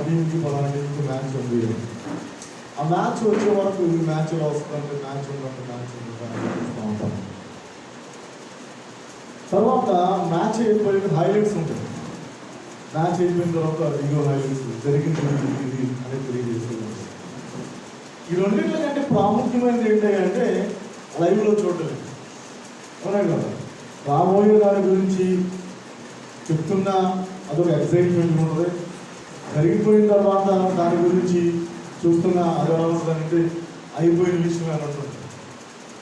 టీంకి పలానా టీంకి మ్యాచ్ ఉంది. ఆ మ్యాచ్ వచ్చే వరకు ఈ మ్యాచ్ ఎలా వస్తుందంటే మ్యాచ్ చూస్తూ ఉంటాం. తర్వాత మ్యాచ్ అయిపోయిన హైలైట్స్ ఉంటాయి. మ్యాచ్ అయిపోయిన తర్వాత ఇగో హైలైట్స్ జరిగింది ఇది అనేది తెలియజేస్తుంది. ఈ రెండింటి కంటే ప్రాముఖ్యమైనది ఏంటంటే లైవ్లో చూడలేదు. అవునా కదా? రాబోయే దాని గురించి చెప్తున్నా అదొక ఎక్సైట్మెంట్ ఉంటుంది. జరిగిపోయిన తర్వాత దాని గురించి చూస్తున్నా అదవసరంటే అయిపోయిన విషయం అని ఉంటుంది.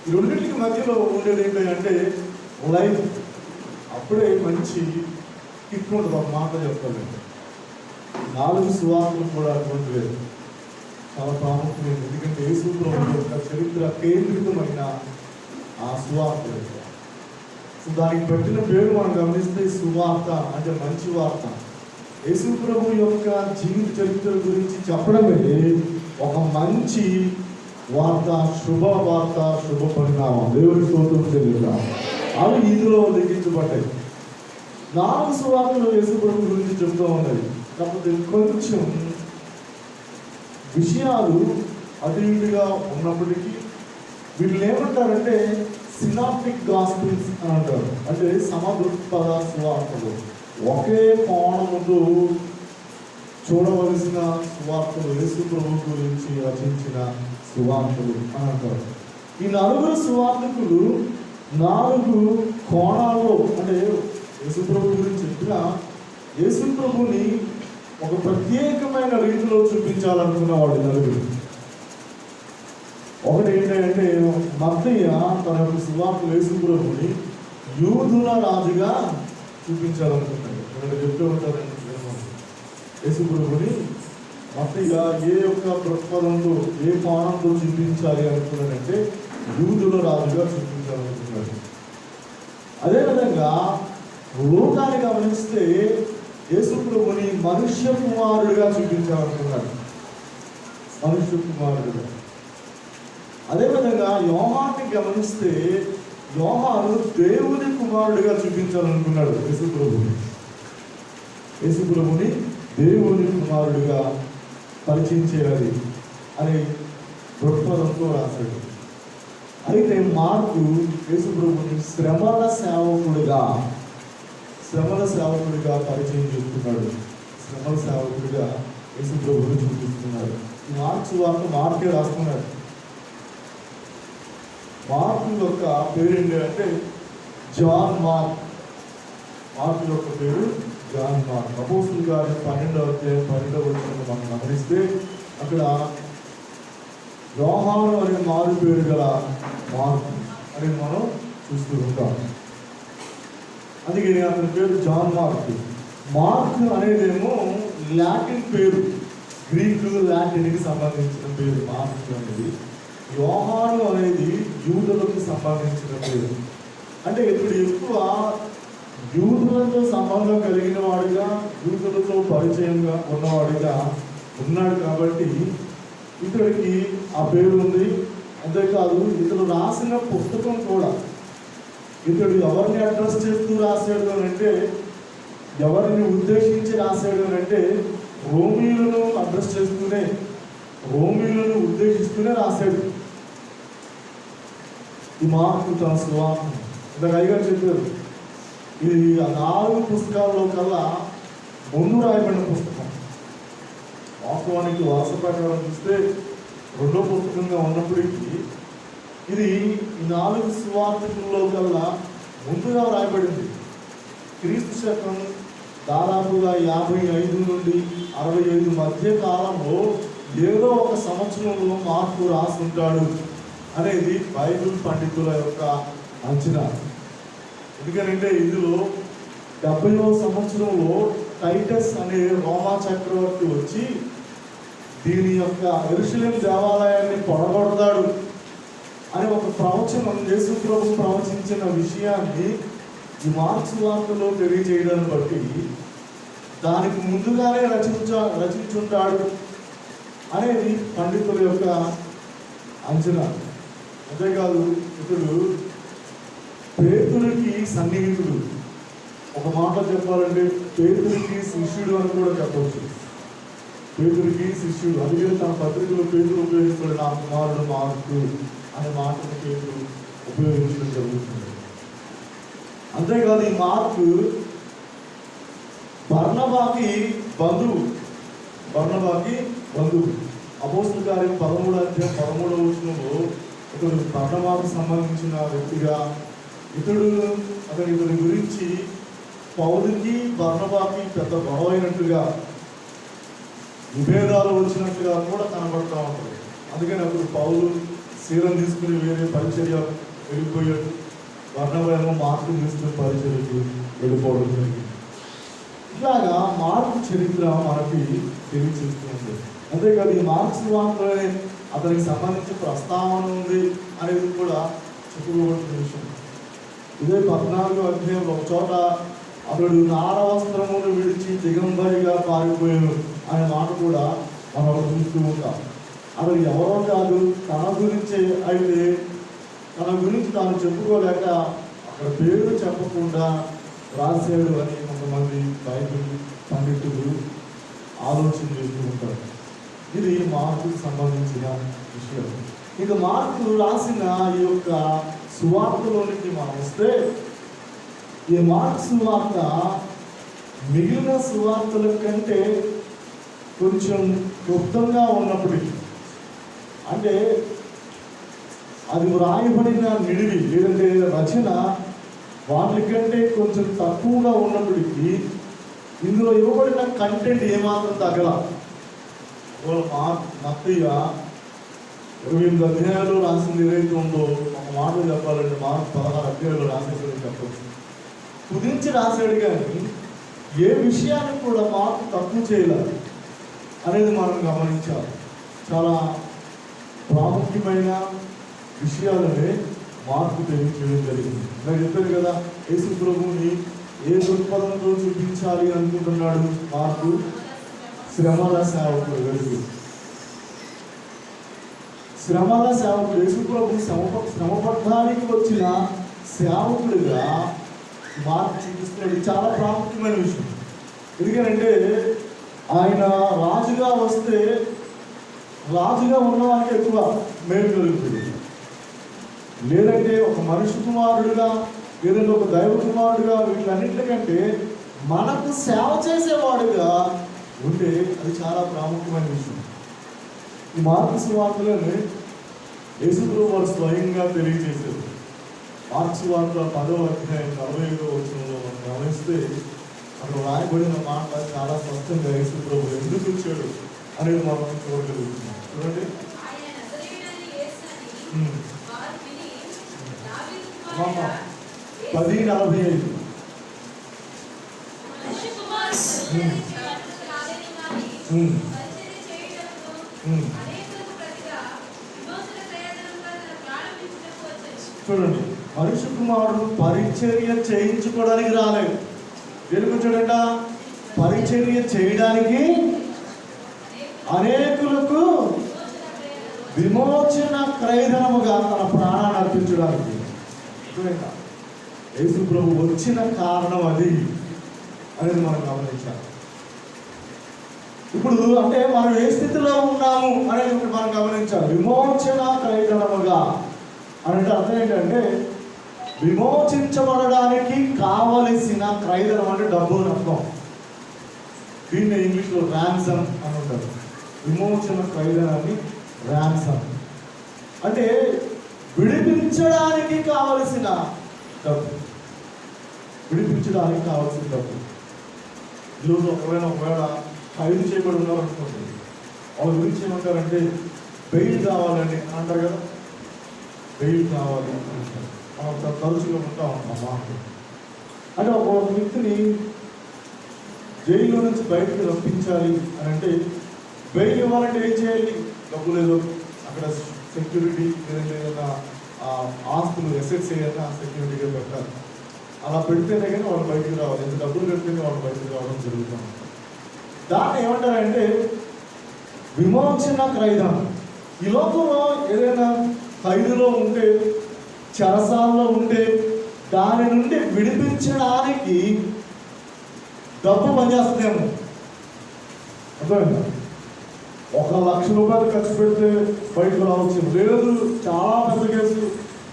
ఈ రెండింటికి మధ్యలో ఉండేది ఏంటంటే లైవ్. అప్పుడే మంచి కిక్ ఉంటుంది. ఒక మాట చెప్తాను, 4 సువార్తలు కూడా అటువంటి లేదు, చాలా ప్రాముఖ్యమైనది. ఎందుకంటే యేసు ప్రభువు యొక్క చరిత్ర కేంద్రితమైన ఆ సువార్త. దానికి పెట్టిన పేరు మనం గమనిస్తే సువార్త అంటే మంచి వార్త. యేసు ప్రభు యొక్క జీవిత చరిత్ర గురించి చెప్పడమే ఒక మంచి వార్త, శుభ వార్త, శుభ పరిణామం. దేవుడి స్తోత్రం చెల్లిద్దాం. అవి ఇందులో లిఖించబడ్డాయి. 4 సువార్తలు యేసు ప్రభు గురించి చెప్తూ ఉన్నాయి. కాకపోతే కొంచెం విషయాలు అటు ఇటుగా ఉన్నప్పటికీ వీటిని ఏమంటారంటే సినాప్టిక్ గాస్పిల్స్ అని అంటారు. అంటే సమదృక్పథ సువార్తలు, ఒకే కోణముతో చూడవలసిన సువార్తలు, యేసు ప్రభు గురించి రచించిన సువార్తలు అని అంటారు. ఈ 4 సువార్తకులు 4 కోణాల్లో అంటే యేసు ప్రభు గురించి చెప్పిన యేసు ప్రభుని ఒక ప్రత్యేకమైన రీతిలో చూపించాలనుకున్నవాడు 4. ఒకటి ఏంటంటే మత్తయ్య తన యొక్క సువార్తలో యేసు ప్రభుని యూదుల రాజుగా చూపించాలనుకున్నాడు. ఇక్కడ చెప్తూ ఉంటారండి, యేసు ప్రభుని మత్తయ్య ఏ యొక్క దృక్పథంతో ఏ కోణంతో చూపించాలి అనుకున్నాడంటే యూదుల రాజుగా చూపించాలనుకున్నాడు. అదేవిధంగా లోకాన్ని గమనిస్తే యేసు ప్రభుని మనుష్య కుమారుడిగా చూపించాలనుకున్నాడు, మనుష్య కుమారుడిగా. అదేవిధంగా యోహాన్ని గమనిస్తే యోహాను దేవుని కుమారుడిగా చూపించాలనుకున్నాడు. యేసు ప్రభుని దేవుని కుమారుడిగా పరిచయం చేయాలి అని దృక్పథంతో రాశాడు. అయితే మార్కు యేసు ప్రభుని శ్రమల సేవకుడిగా పరిచయం చేస్తున్నాడు. శ్రమల సేవకుడిగా యేసు ప్రభుని చూపిస్తున్నాడు. మార్కు సువార్త మార్కే రాసుకున్నాడు. మార్కు యొక్క పేరు ఏంటంటే జాన్ మార్క్. మార్కు యొక్క పేరు జాన్ మార్క్. అపోస్తుల గారి 12వ అధ్యాయం 12వ వచనంలో మనం గమనిస్తే అక్కడ యోహాను అనే మారు పేరు గల మార్క్ అని మనం చూస్తూ ఉంటాం. అందుకే అతని పేరు జాన్ మార్క్. మార్క్ అనేదేమో లాటిన్ పేరు, గ్రీకు లాటిన్కి సంబంధించిన పేరు మార్క్ అనేది. యోహాను అనేది యూదులకు సంబంధించిన పేరు. అంటే ఇప్పుడు ఎక్కువ యూదులతో సంబంధం కలిగిన వాడిగా, యూదులతో పరిచయంగా ఉన్నవాడిగా ఉన్నాడు కాబట్టి ఇతడికి ఆ పేరు ఉంది. అంతేకాదు ఇతడు రాసిన పుస్తకం కూడా ఇతడు ఎవరిని అడ్రస్ చేస్తూ రాశాడు అని అంటే, ఎవరిని ఉద్దేశించి రాశాడు అని అంటే రోమీలను అడ్రస్ చేస్తూనే, రోమీలను ఉద్దేశిస్తూనే రాశాడు ఈ మార్కు తన సువార్త. ఇందాక అయ్యగారు చెప్పారు, ఇది ఆ 4 పుస్తకాల్లో కల్లా ముందు రాయబడిన పుస్తకం. వాస్తవానికి వరుస ప్రకారం చూస్తే 2వ పుస్తకంగా ఉన్నప్పటికీ ఇది ఈ 4 సువార్తకుల్లో కల్లా ముందుగా రాయబడింది. క్రీస్తు శకం దాదాపుగా 55 నుండి 65 మధ్య కాలంలో ఏదో ఒక సంవత్సరంలో మార్కు రాసుంటాడు అనేది బైబిల్ పండితుల యొక్క అంచనా. ఎందుకంటే ఇందులో 70వ సంవత్సరంలో టైటస్ అనే రోమా చక్రవర్తి వచ్చి దీని యొక్క యెరూషలేము దేవాలయాన్ని పొడగొడతాడు అని ఒక ప్రవచనం, యేసు ప్రభు ప్రవచించిన విషయాన్ని ఈ మార్క్స్ వార్తలో తెలియజేయడాన్ని బట్టి దానికి ముందుగానే రచించుంటాడు అనేది పండితుల యొక్క అంచనా. అంతేకాదు ఇతడు పేతురుకి సన్నిహితుడు. ఒక మాట చెప్పాలంటే పేతురుకి శిష్యుడు అని కూడా చెప్పవచ్చు. పేతురుకి శిష్యుడు, అందుకే తన పత్రికలో పేతురు ఉపయోగిస్తాడు, నా కుమారుడు మార్కు అనే మాటను పేతురు ఉపయోగించడం జరుగుతుంది. అంతేకాదు ఈ మార్కు బర్నబాకి బంధువు. అపోస్తల కార్యం 13:13 ఇతడు బర్నబాకు సంబంధించిన వ్యక్తిగా ఇతని గురించి పౌలుకి బర్నబాకి పెద్ద గొడవ అయినట్టుగా, విభేదాలు వచ్చినట్టుగా కూడా కనబడుతూ ఉంటుంది. అందుకని అప్పుడు పౌలు శీలం తీసుకుని వేరే పరిచర్య వెళ్ళిపోయాడు, బర్నబా మార్కును తీసుకుని పరిచర్యకు వెళ్ళిపోవడం జరిగింది. ఇట్లాగా మార్కు చరిత్ర మనకి తెలియచేస్తుంది. అంతేకాదు ఈ మార్క్స్ సువార్తలోనే అతనికి సంబంధించిన ప్రస్తావన ఉంది అనేది కూడా చెప్పుకోవాల్సిన విషయం. ఇదే 14వ అధ్యాయంలో ఒక చోట అతడు నార వస్త్రమును విడిచి దిగంబరిగా పారిపోయాడు అనే మాట కూడా మనం చూస్తూ ఉంటాం. అతడు ఎవరో కాదు, తన గురించి తాను చెప్పుకోలేక అక్కడ పేరు చెప్పకుండా రాశాడు అని కొంతమంది బైబిల్ పండితులు ఆలోచన చేస్తూ ఉంటారు. ఇది మార్కుకు సంబంధించిన విషయం. ఇక మార్కు రాసిన ఈ యొక్క సువార్తలోనికి మనం వస్తే, ఈ మార్కు సువార్త మిగిలిన సువార్తల కంటే కొంచెం క్లుప్తంగా ఉన్నప్పటికీ, అంటే అది వ్రాయబడిన నిడివి లేదంటే రచన వాటికంటే కొంచెం తక్కువగా ఉన్నప్పటికీ ఇందులో ఇవ్వబడిన కంటెంట్ ఏమాత్రం తగ్గల. మత్తయ్య 28 అధ్యాయాలు రాసింది ఏదైతే ఉందో, ఒక మాట చెప్పాలంటే మార్కు 16 అధ్యాయాలు రాసేసరికి చెప్పచ్చు. కుదించి రాశాడు కానీ ఏ విషయాన్ని కూడా మార్కు తక్కువ చేయలేదు అనేది మనం గమనించాలి. చాలా ప్రాముఖ్యమైన విషయాలనే మార్కు తెలియచేయడం జరిగింది. నేను చెప్పాను కదా, యేసు ప్రభువుని ఏ దృక్పథంతో చూపించాలి అనుకుంటున్నాడు మార్కు? శ్రమల సేవకుడు. శ్రమల సేవకుడు యేసు ప్రభు శ్రమపడడానికి వచ్చిన సేవకుడిగా మార్కు చూపిస్తున్నాడు. చాలా ప్రాముఖ్యమైన విషయం. ఎందుకంటే ఆయన రాజుగా వస్తే రాజుగా ఉన్నవానికి ఎక్కువ మేలు జరుగుతుంది. లేదంటే ఒక మనిషి కుమారుడుగా, లేదంటే ఒక దైవ కుమారుడుగా, వీటిలన్నింటికంటే మనకు సేవ చేసేవాడుగా ఉంటే అది చాలా ప్రాముఖ్యమైన విషయం. ఈ మార్కు సువార్తలోనే యేసు ప్రభువు వారు స్వయంగా తెలియజేశారు. మార్కు సువార్త 10వ అధ్యాయం 45వ వచనంలో మనం గమనిస్తే అక్కడ రాయబడిన మాట చాలా స్పష్టంగా యేసు ప్రభువు ఎందుకు వచ్చాడు అనేది మనం చూడగలుగుతున్నాం. చూడండి, 10:45. చూడండి, మనిషి కుమారుడు పరిచర్య చేయించుకోవడానికి రాలేదు. దేనికి వచ్చాడంట? పరిచర్య చేయడానికి, అనేకులకు విమోచన క్రయధనముగా తన ప్రాణాన్ని అర్పించడానికి. యేసు ప్రభు వచ్చిన కారణం అది అనేది మనం గమనించాలి. ఇప్పుడు అంటే మనం ఏ స్థితిలో ఉన్నాము అనేది మనం గమనించాలి. విమోచన క్రయధనముగా అంటే అర్థం ఏంటంటే, విమోచించబడడానికి కావలసిన క్రయధనం అంటే డబ్బు అర్థం. దీన్ని ఇంగ్లీష్లో ర్యాన్సమ్ అని ఉంటారు. విమోచన క్రయధనాన్ని ర్యాన్సమ్ అంటే విడిపించడానికి కావలసిన డబ్బు. విడిపించడానికి కావాల్సిన డబ్బు. ఈరోజు ఒకవేళ ఖైదు చేయబడి ఉన్నారనుకోండి, వాళ్ళ గురించి ఏమంటారంటే బెయిల్ కావాలని అంటారు కదా, బెయిల్ కావాలి అంటారు. మనం తరచుగా ఉంటాం అన్నమాట. అంటే ఒక వ్యక్తిని జైల్లో నుంచి బయటకు రప్పించాలి అని అంటే బెయిల్ ఇవ్వాలంటే ఏం చేయాలి? డబ్బు లేదు, అక్కడ సెక్యూరిటీ లేదంటే ఏదైనా ఆస్తులు ఎసెట్స్ ఏదైనా సెక్యూరిటీగా పెట్టాలి. అలా పెడితేనే కానీ వాళ్ళు బయటకు రావాలి. ఎంత డబ్బులు కడితేనే వాళ్ళు బయటకు రావడం జరుగుతుంది. దాన్ని ఏమంటారంటే విమోచన క్రయధనం. ఈ లోకంలో ఏదైనా ఖైదులో ఉంటే, చెరసాల్లో ఉంటే దాని నుండి విడిపించడానికి డబ్బు పనిచేస్తుందేమో. అర్థమైందా? 1,00,000 ఖర్చు పెడితే బయటకు రావచ్చేమో, లేదు చాలా పెద్ద కేసు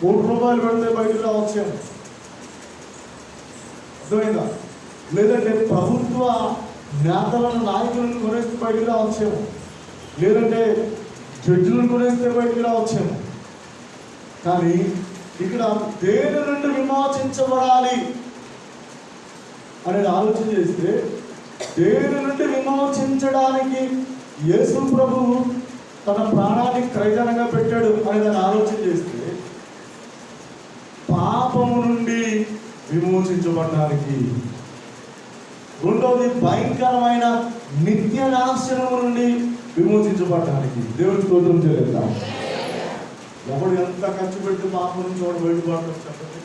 ₹1,00,000 పెడితే బయటకు రావచ్చేమో. అర్థమైందా? లేదంటే ప్రభుత్వ నేతలను నాయకులను కొనేస్తే బయటకు రావచ్చేమో, లేదంటే జడ్జిలను కొనేస్తే బయటకు రావచ్చేమో. కానీ ఇక్కడ దేని నుండి విమోచించబడాలి అనేది ఆలోచన చేస్తే, దేని నుండి విమోచించడానికి యేసు ప్రభువు తన ప్రాణాన్ని క్రయధనంగా పెట్టాడు అని దాన్ని ఆలోచన చేస్తే, పాపము నుండి విమోచించబడడానికి. రెండవది భయంకరమైన నిత్య నాశనము నుండి విమోచించబడడానికి. దేవుడికి స్తోత్రం చేయలేదా? ఎవడు ఎంత ఖర్చు పెడితే పాపం నుంచి వాడు బయటపడతాడు చెప్పండి.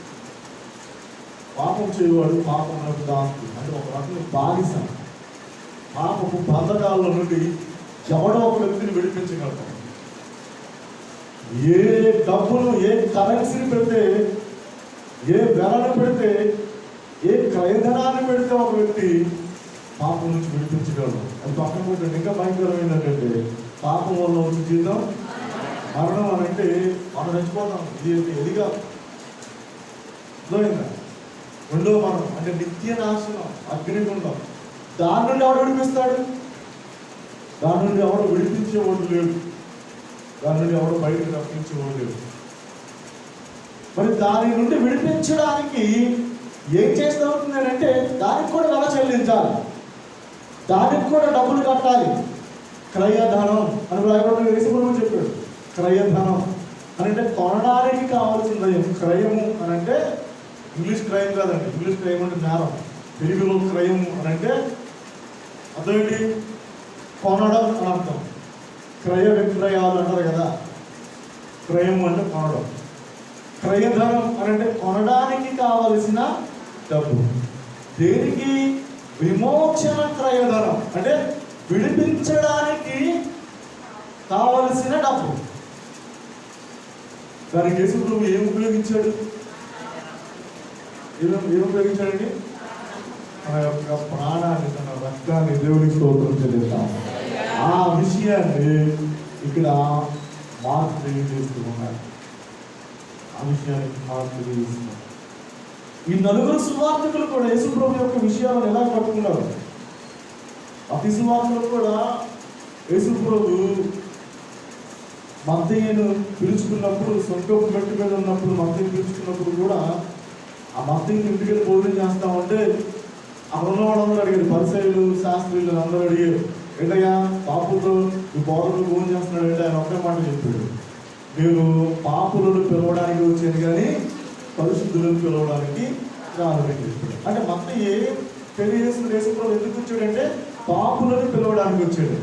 పాపం చేయవాడు పాపం దాస్తు అంటే ఒక రకంగా బానిస. పాపపు బంధకాల నుండి ఎవడో ఒక వ్యక్తిని విడిపించగలుగుతాం. ఏ డబ్బులు, ఏ కరెన్సీని పెడితే, ఏ వెలను పెడితే, ఏ క్రయధనాన్ని పెడితే ఒక వ్యక్తి పాపం నుంచి విడిపించగలరు. అది పక్కన పెట్టండి. ఇంకా భయంకరం ఏంటంటే, పాపం వల్ల వచ్చే జీవితం మరణం అని అంటే మనం చచ్చిపోతాం. ఇది ఎదిగా రెండో మరణం అంటే నిత్య నాశనం, అగ్నిగుండం. దాని నుండి ఎవడు విడిపిస్తాడు? దాని నుండి ఎవడు విడిపించేవాడు లేడు. దాని నుండి ఎవడు బయటకు రప్పించేవాడు లేడు. మరి దాని నుండి విడిపించడానికి ఏం చేస్తూ అవుతుంది అంటే, దానికి కూడా వెల చెల్లించాలి, దానికి కూడా డబ్బులు కట్టాలి. క్రయధనం అని రాయబడిన యేసుప్రభువు చెప్పాడు. క్రయధనం అని అంటే కొనడానికి కావాల్సిన దయం. క్రయము అని అంటే ఇంగ్లీష్ క్రయం కాదండి. ఇంగ్లీష్ క్రయం అంటే నేరం. తెలుగులో క్రయము అని అంటే అదేంటి? కొనడం అని అర్థం. క్రయ విక్రయాలు అంటారు కదా. క్రయము అంటే కొనడం. క్రయధనం అని అంటే కొనడానికి కావలసిన డబ్బు. దేనికి? విమోచన క్రయధనం అంటే విడిపించడానికి కావలసిన డబ్బు. దానికి యేసు ప్రభువు ఏం ఉపయోగించాడు? ఏం ఉపయోగించాడండి? తన యొక్క ప్రాణాన్ని, తన రక్తాన్ని. దేవునికి స్తోత్రం చెల్లిస్తాం. ఆ విషయాన్ని ఇక్కడ మార్పు తెలియజేస్తూ ఉన్నారు. ఆ విషయానికి మార్పు తెలియజేస్తున్నారు. ఈ నలుగురు సువార్తికులు కూడా యేసు ప్రభు యొక్క విషయాలను ఎలా పట్టుకున్నారు? ప్రతి సువార్తలు కూడా యేసు ప్రభు మత్తయిను పిలుచుకున్నప్పుడు, సొంతపు గట్టి మీద ఉన్నప్పుడు మత్తయిని పిలుచుకున్నప్పుడు కూడా ఆ మత్తయిని ఇంటికి వెళ్ళి భోజనం చేస్తామంటే అక్కడ ఉన్న వాళ్ళందరూ అడిగారు. పరిసయ్యులు, శాస్త్రులు అందరూ అడిగారు, ఏంటయ్యా పాపులతో ఈ బోధకులు భోజనం చేస్తున్నాడు అంటే ఆయన ఒకే మాట చెప్పాడు, నేను పాపులను పిలవడానికి వచ్చాను కానీ పరిశుద్ధులను పిలవడానికి రాదని చెప్పాడు. అంటే మత్తయి తెలియజేసిన యేసుప్రభు ఎందుకు వచ్చాడంటే పాపులను పిలవడానికి వచ్చాడు.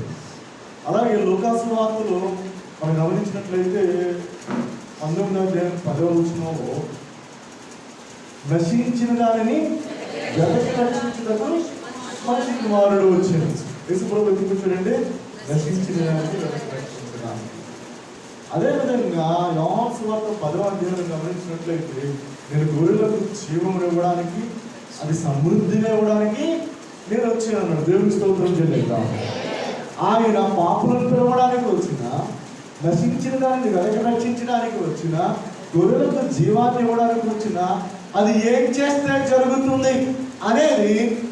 అలాగే లూకాసు వార్తలు మనం గమనించినట్లయితే 19వ అధ్యాయం 10వ వచనంలో నశించిన దానిని వెతకి రక్షించుటకు మనిషి కుమారుడు వచ్చాడు. యేసుప్రభు ఎందుకు వచ్చాడంటే నశించిన దానిని వెతకి రక్షించడానికి. అదేవిధంగా యోహాను సువార్త 10వ అధ్యాయం గమనించినట్లయితే నేను గొర్రెలకు జీవం ఇవ్వడానికి, అది సమృద్ధిగా ఇవ్వడానికి నేను వచ్చాను అన్నాడు. దేవునికి స్తోత్రం చెల్లిద్దాం. ఆయన పాపులను పిలవడానికి వచ్చిన, నశించిన దానిని వెనక రక్షించడానికి వచ్చిన, గొర్రెలకు జీవాన్ని ఇవ్వడానికి వచ్చిన, అది ఏం చేస్తే జరుగుతుంది అనేది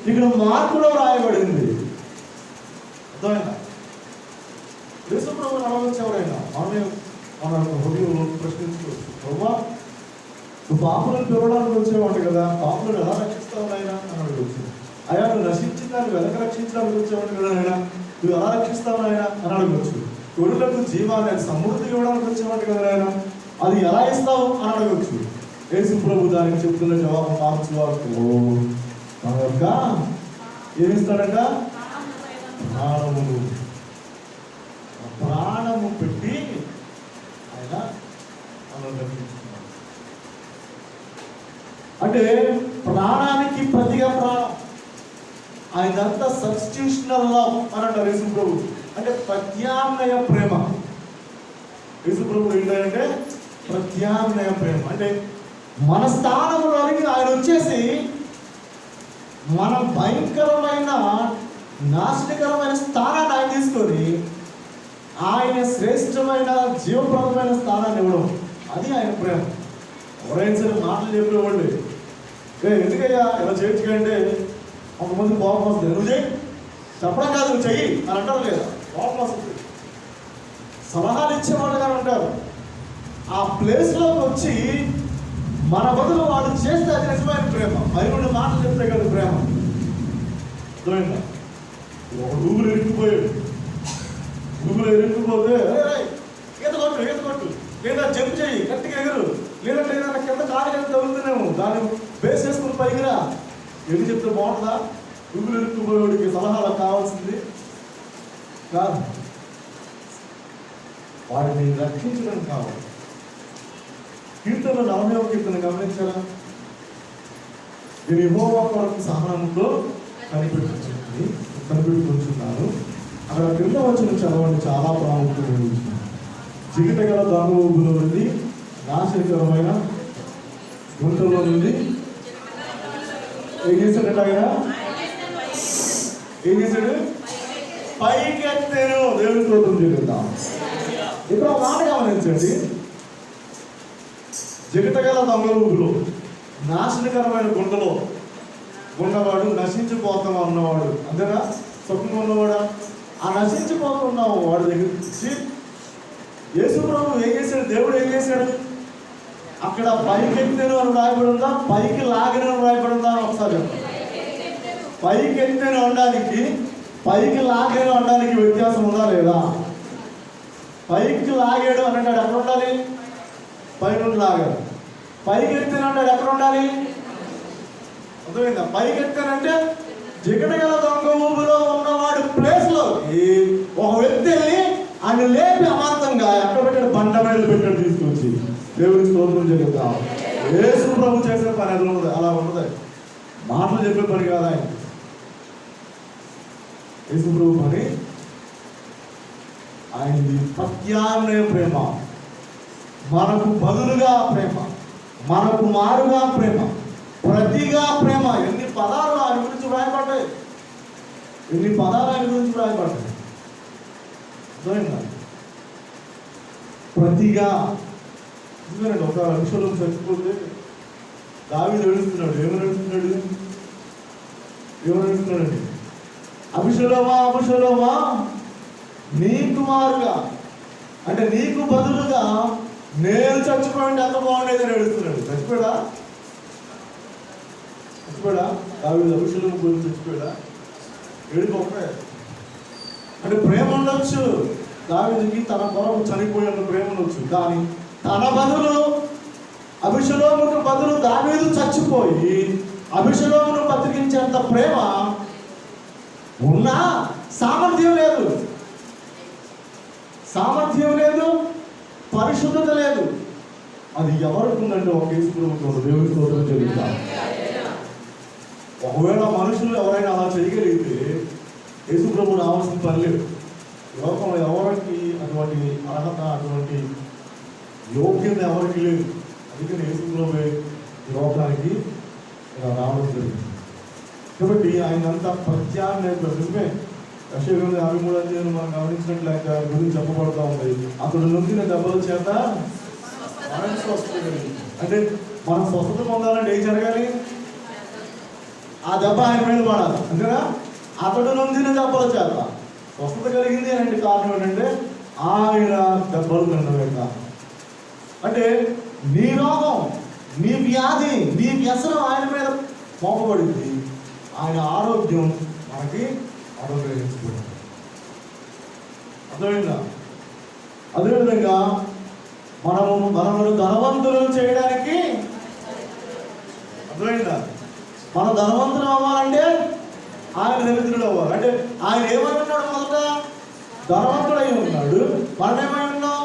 ఇక్కడ మార్పులో రాయబడింది. అర్థమైనా? యేసుప్రభువుని అడగవచ్చు ఎవరైనా. మన హృదయంలో ప్రశ్నించుకోవచ్చు, ప్రభా నువ్వు పాపులను పిలవడానికి వచ్చేవాడు కదా, పాపులను ఎలా రక్షిస్తావు నాయనా అని అడగవచ్చు. అయ్యా నువ్వు నశించిన దాన్ని వెనక రక్షించడానికి వచ్చేవాడు కదా నాయనా, నువ్వు ఎలా రక్షిస్తావు నాయనా అని అడగవచ్చు. గొర్రెలకు జీవాన్ని, సమృద్ధి ఇవ్వడానికి వచ్చేవాడు కదా నాయనా, అది ఎలా ఇస్తావు అని అడగవచ్చు. యేసు ప్రభు దానికి చెప్తున్న జవాబు మార్చువాడు మన యొక్క ఏమిస్తాడంట? ప్రాణమును. ప్రాణము పెట్టి ఆయన మనల్ని రక్షించుకున్నాడు. అంటే ప్రాణానికి ప్రతిగా ప్రాణం. ఆయనంతా సబ్స్టిట్యూషనల్ లవ్ అని అంటారు యేసు ప్రభు. అంటే ప్రత్యామ్నాయ ప్రేమ. యేసు ప్రభు ఏంటంటే ప్రత్యామ్నాయ ప్రేమ. అంటే మన స్థానంలోనికి ఆయన వచ్చేసి మన భయంకరమైన నాశనకరమైన స్థానాన్ని ఆయన తీసుకొని శ్రేష్టమైన జీవప్రదమైన స్థానాన్ని ఇవ్వడం, అది ఆయన ప్రేమ. ఎవరైనా సరే మాటలు చెప్పేవాళ్ళు, ఎందుకయ్యా ఇలా చేయొచ్చుకంటే కొంతమంది కోపం వస్తుంది. నువ్వు చేయి, చెప్పడం కాదు నువ్వు చెయ్యి అని అంటారు లేదా, కోపం వస్తుంది. సలహాలు ఇచ్చేవాళ్ళు కానీ ఉంటారు. ఆ ప్లేస్లోకి వచ్చి మన బదులు వాడు చేస్తే అది నిజమైన ప్రేమ. పైన మాటలు చెప్తే కదా ప్రేమ. అర్థమైందా? ఒక గూగులు ఇరుక్కుపోయాడు. గూగులు ఇరుక్కుపోతే ఈత కొట్టు లేదా జంప్ చేయి, గట్టిగా ఎగురు, లేదంటే ఏదైనా కింద కాలు ఎంత తగులుతున్నాము దాన్ని బేస్ చేసుకుని పైకిరా. ఎందుకు చెప్తే బాగుంటుందా? గూగులు ఇరుక్కుపోయేవాడికి సలహాలు కావాల్సింది కాదు, వాడిని రక్షించడం కావాలి. కీర్తనలో 40వ కీర్తన గమనించారా? నేను యెహోవా కొరకు సహనంతో కనిపెట్టుకుంటున్నాను. అక్కడ క్రింద వచ్చిన చదవండి, చాలా ప్రాముఖ్యమైన. జిగిట గల దొంగ ఊబులో నుండి, నాశనకరమైన గుంటలో నుండి ఏం చేశాడట ఆయన? ఏం చేశాడు? పైకెత్తేను. దేవుని స్తోత్రం చెల్లిద్దాం. ఇప్పుడు ఆ మాట గమనించండి. జిగటగల దొంగ ఊబులో, నాశనకరమైన గుంటలో ఉన్నవాడు, నశించిపోతాం అన్నవాడు, అంతేనా? స్వప్నం ఉన్నవాడా? ఆ నశించిపోతున్న వాడి దగ్గర నుంచి యేసు ప్రభు ఏం చేశాడు? దేవుడు ఏం చేశాడు? అక్కడ పైకెత్తేను అని రాయబడి ఉందా, పైకి లాగిన అని రాయబడి ఉందా? ఒకసారి పైకెత్తేను అనడానికి, పైకి లాగాను అనడానికి వ్యత్యాసం ఉందా లేదా? పైకి లాగాడు అని అంటాడు, ఎక్కడ ఉండాలి? పైన లాగాడు. పైకి ఎత్తాను అంటాడు, ఎక్కడ ఉండాలి? అర్థమైందా? పైకి ఎత్తానంటే జిగటగల దొంగ ఊబులో ఉన్నవాడు ప్లేస్లో ఒక వ్యక్తి వెళ్ళి ఆయన లేపి అమాంతంగా ఎక్కడ పెట్టాడు? బండ మీద పెట్టాడు తీసుకొచ్చి. దేవుడికి స్తోత్రం చెల్లిద్దాం. యేసు ప్రభు చేసే పని అది ఉన్నది, అలా ఉన్నది. మాటలు చెప్పే పని కాదు ఆయన. యేసు ప్రభు పని ఆయనది ప్రత్యామ్నాయ ప్రేమ, మనకు బదులుగా ప్రేమ, మనకు మారుగా ప్రేమ, ప్రతిగా ప్రేమ. ఎన్ని పదాలు ఆయన గురించి వ్రాయబడ్డాయి, ఎన్ని పదాలు ఆయన గురించి వ్రాయబడ్డాయి. ప్రతిగా. ఒక అభిషేకం చచ్చిపోతే దావీదు ఏడుస్తున్నాడు. ఏమని ఏడుస్తున్నాడండి? అభిషేకమా నీకు మారుగా, అంటే నీకు బదులుగా నేను చచ్చిపోయింది ఎంత బాగుండేది అని ఏడుస్తున్నాడు. చచ్చిపోయాడా? దావీదు అభిషేకం గురించి చచ్చిపోయాడా? ఏడుకోకే. అంటే ప్రేమ ఉండొచ్చు దావీదుకి, తన కొరకు చనిపోయిన ప్రేమ ఉండొచ్చు. కానీ తన బదులు, అభిషేకముకు బదులు దావీదు చచ్చిపోయి అభిషేకమును బతికించేంత ప్రేమ ఉన్నా సామర్థ్యం లేదు, పరిశుద్ధత లేదు. అది ఎవరికి ఉందంటే ఒక యేసు ప్రభువుకు. దేవుని స్తోత్రం చెల్లిద్దాం. ఒకవేళ మనుషులు ఎవరైనా అలా చేయగలిగితే యేసు ప్రభువు రావాల్సిన పని లేదు. లోకంలో ఎవరికి అటువంటి అర్హత, అటువంటి యోగ్యత ఎవరికి లేదు. అందుకని యేసు ప్రభువే ఈ లోకానికి రావడం జరిగింది. కాబట్టి ఆయన అంతా ప్రత్యామ్నాయ. నిజమే, యెషయా 53 మనం గమనించినట్లయితే ఆయన గురించి చెప్పబడుతూ ఉంది. అతడు నొందిన దెబ్బల చేత మనం స్వస్థత కలిగింది. అంటే మనం స్వస్థత పొందాలంటే ఏం జరగాలి? ఆ దెబ్బ ఆయన మీద పడాలి, అంతేనా? అతడు నొందిన దెబ్బల చేత స్వస్థత కలిగింది అంటే కారణం ఏంటంటే ఆయన దెబ్బలు తినడం. అంటే నీ రోగం, నీ వ్యాధి, నీ వ్యసనం ఆయన మీద మోపబడింది. ఆయన ఆరోగ్యం మనకి అనుగ్రహించబడింది. అర్థమైందా? అదేవిధంగా మనము ధనవంతులు చేయడానికి, అర్థమైందా? మన ధనవంతులు అవ్వాలంటే ఆయన దరిద్రుడు అవ్వాలి. అంటే ఆయన ఏమై ఉన్నాడు? మొదట ధనవంతుడై ఉన్నాడు. మనం ఏమై ఉన్నాం?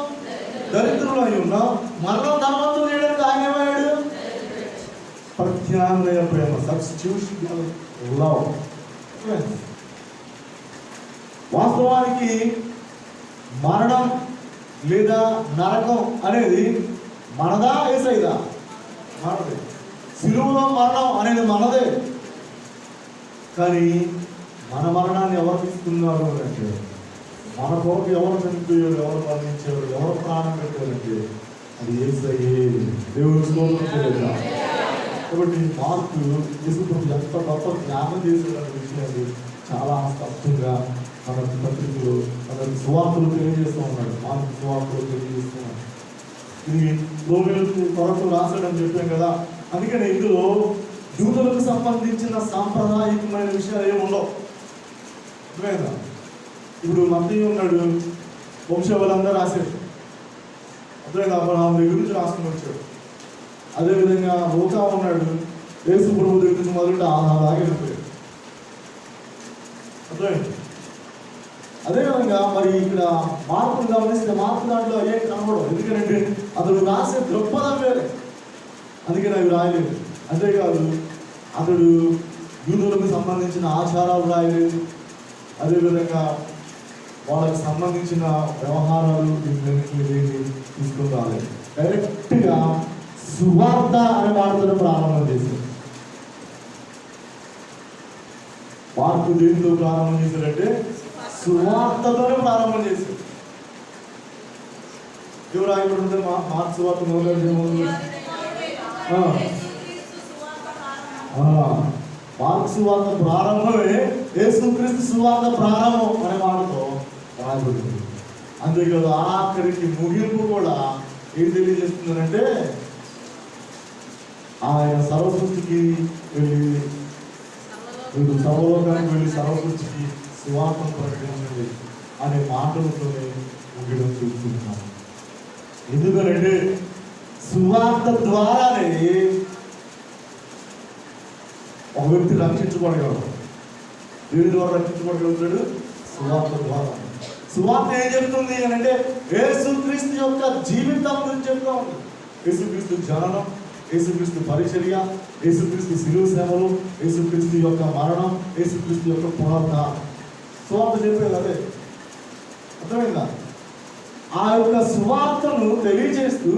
దరిద్రులు అయి ఉన్నాం. మనలో ధనవంతులు చేయడానికి ఆయన ఏమయ్యాడు? ప్రత్యామ్నాయ ప్రేమ, సబ్స్టిట్యూషనల్ లవ్. వాస్తవానికి మరణం లేదా నరకం అనేది మనదా, యేసయ్యదా? మనదే. సిలువలో మరణం అనేది మనదే. కానీ మన మరణాన్ని ఎవరు తీసుకున్నారు అంటే మన కొరకు ఎవరు చనిపోయారు, ఎవరు మరణించారు, ఎవరు ప్రాణం పెట్టారంటే అది యేసయ్యే. దేవుని స్తోత్రం చేయలేదా? కాబట్టి మార్కు యేసుప్రభు ఎంత గొప్ప జ్ఞానం చేసేటువంటి విషయాన్ని చాలా స్పష్టంగా మన పత్రికలో మన సువార్తలు తెలియజేస్తూ ఉన్నాడు. మార్కు సువార్తలు తెలియజేస్తున్నాడు. ఇది రోమిలకు కొరకు రాశాడని చెప్పాం కదా. అందుకని ఇందులో యూదులకు సంబంధించిన సాంప్రదాయకమైన విషయాలు ఏమి ఉండవు. అర్థమైందా? ఇప్పుడు మత్తయి ఉన్నాడు, వంశావళందరూ రాశాడు. అర్థమైందా? అబ్రహాం దగ్గర నుంచి రాసుకుని వచ్చాడు. అదేవిధంగా లూకా ఉన్నాడు, యేసు ప్రభు దగ్గర నుంచి మొదలుంటే అలాగే వెళ్ళిపోయాడు. అర్థమైంది? అదేవిధంగా మరి ఇక్కడ మార్పును గమనిస్తే మార్పు దాంట్లో ఏం కనబడవు. ఎందుకంటే అతడు రాసే దృక్పథం వేరే, అందుకని అవి రాయలేదు. అంతేకాదు అతడు యూదులకు సంబంధించిన ఆచారాలు రాయలేదు. అదేవిధంగా వాళ్ళకి సంబంధించిన వ్యవహారాలు తీసుకుని రాలేదు. డైరెక్ట్గా సువార్త అనే మాటతో ప్రారంభం చేశారు. మార్కు దేనితో ప్రారంభం చేశారంటే సువార్తతోనే ప్రారంభం చేశారు. ఎవరు రాయబడి మార్కు సువార్త మార్కు సువార్త ప్రారంభమే యేసుక్రీస్తు సువార్త ప్రారంభం అనే మాటతో రాయబడింది. అంతేకాదు ఆఖరికి ముగింపు కూడా ఏం తెలియజేస్తుందంటే ఆయన సర్వసృష్టికి వెళ్ళి సర్వలోకానికి వెళ్ళి సర్వసృష్టికి సువార్తను ప్రకటించండి అనే మాటలతోనే ముగియడం చూస్తున్నాం. ఎందుకంటే సువార్త ద్వారానే ఒక వ్యక్తి రక్షించబడగలడు. దేవుని ద్వారా రక్షించబడగలుగుతాడు సువార్త ద్వారా. సువార్త ఏం చెప్తుంది అని అంటే యేసుక్రీస్తు యొక్క జీవితం గురించి చెప్తా ఉంది. యేసుక్రీస్తు జననం, యేసుక్రీస్తు పరిచర్య, యేసుక్రీస్తు శిలువ సేవలు, యేసుక్రీస్తు యొక్క మరణం, యేసుక్రీస్తు యొక్క పునరుద్ధరణ. సువార్త చెప్పేది అదే. అర్థమైందా? ఆ యొక్క సువార్తను తెలియజేస్తూ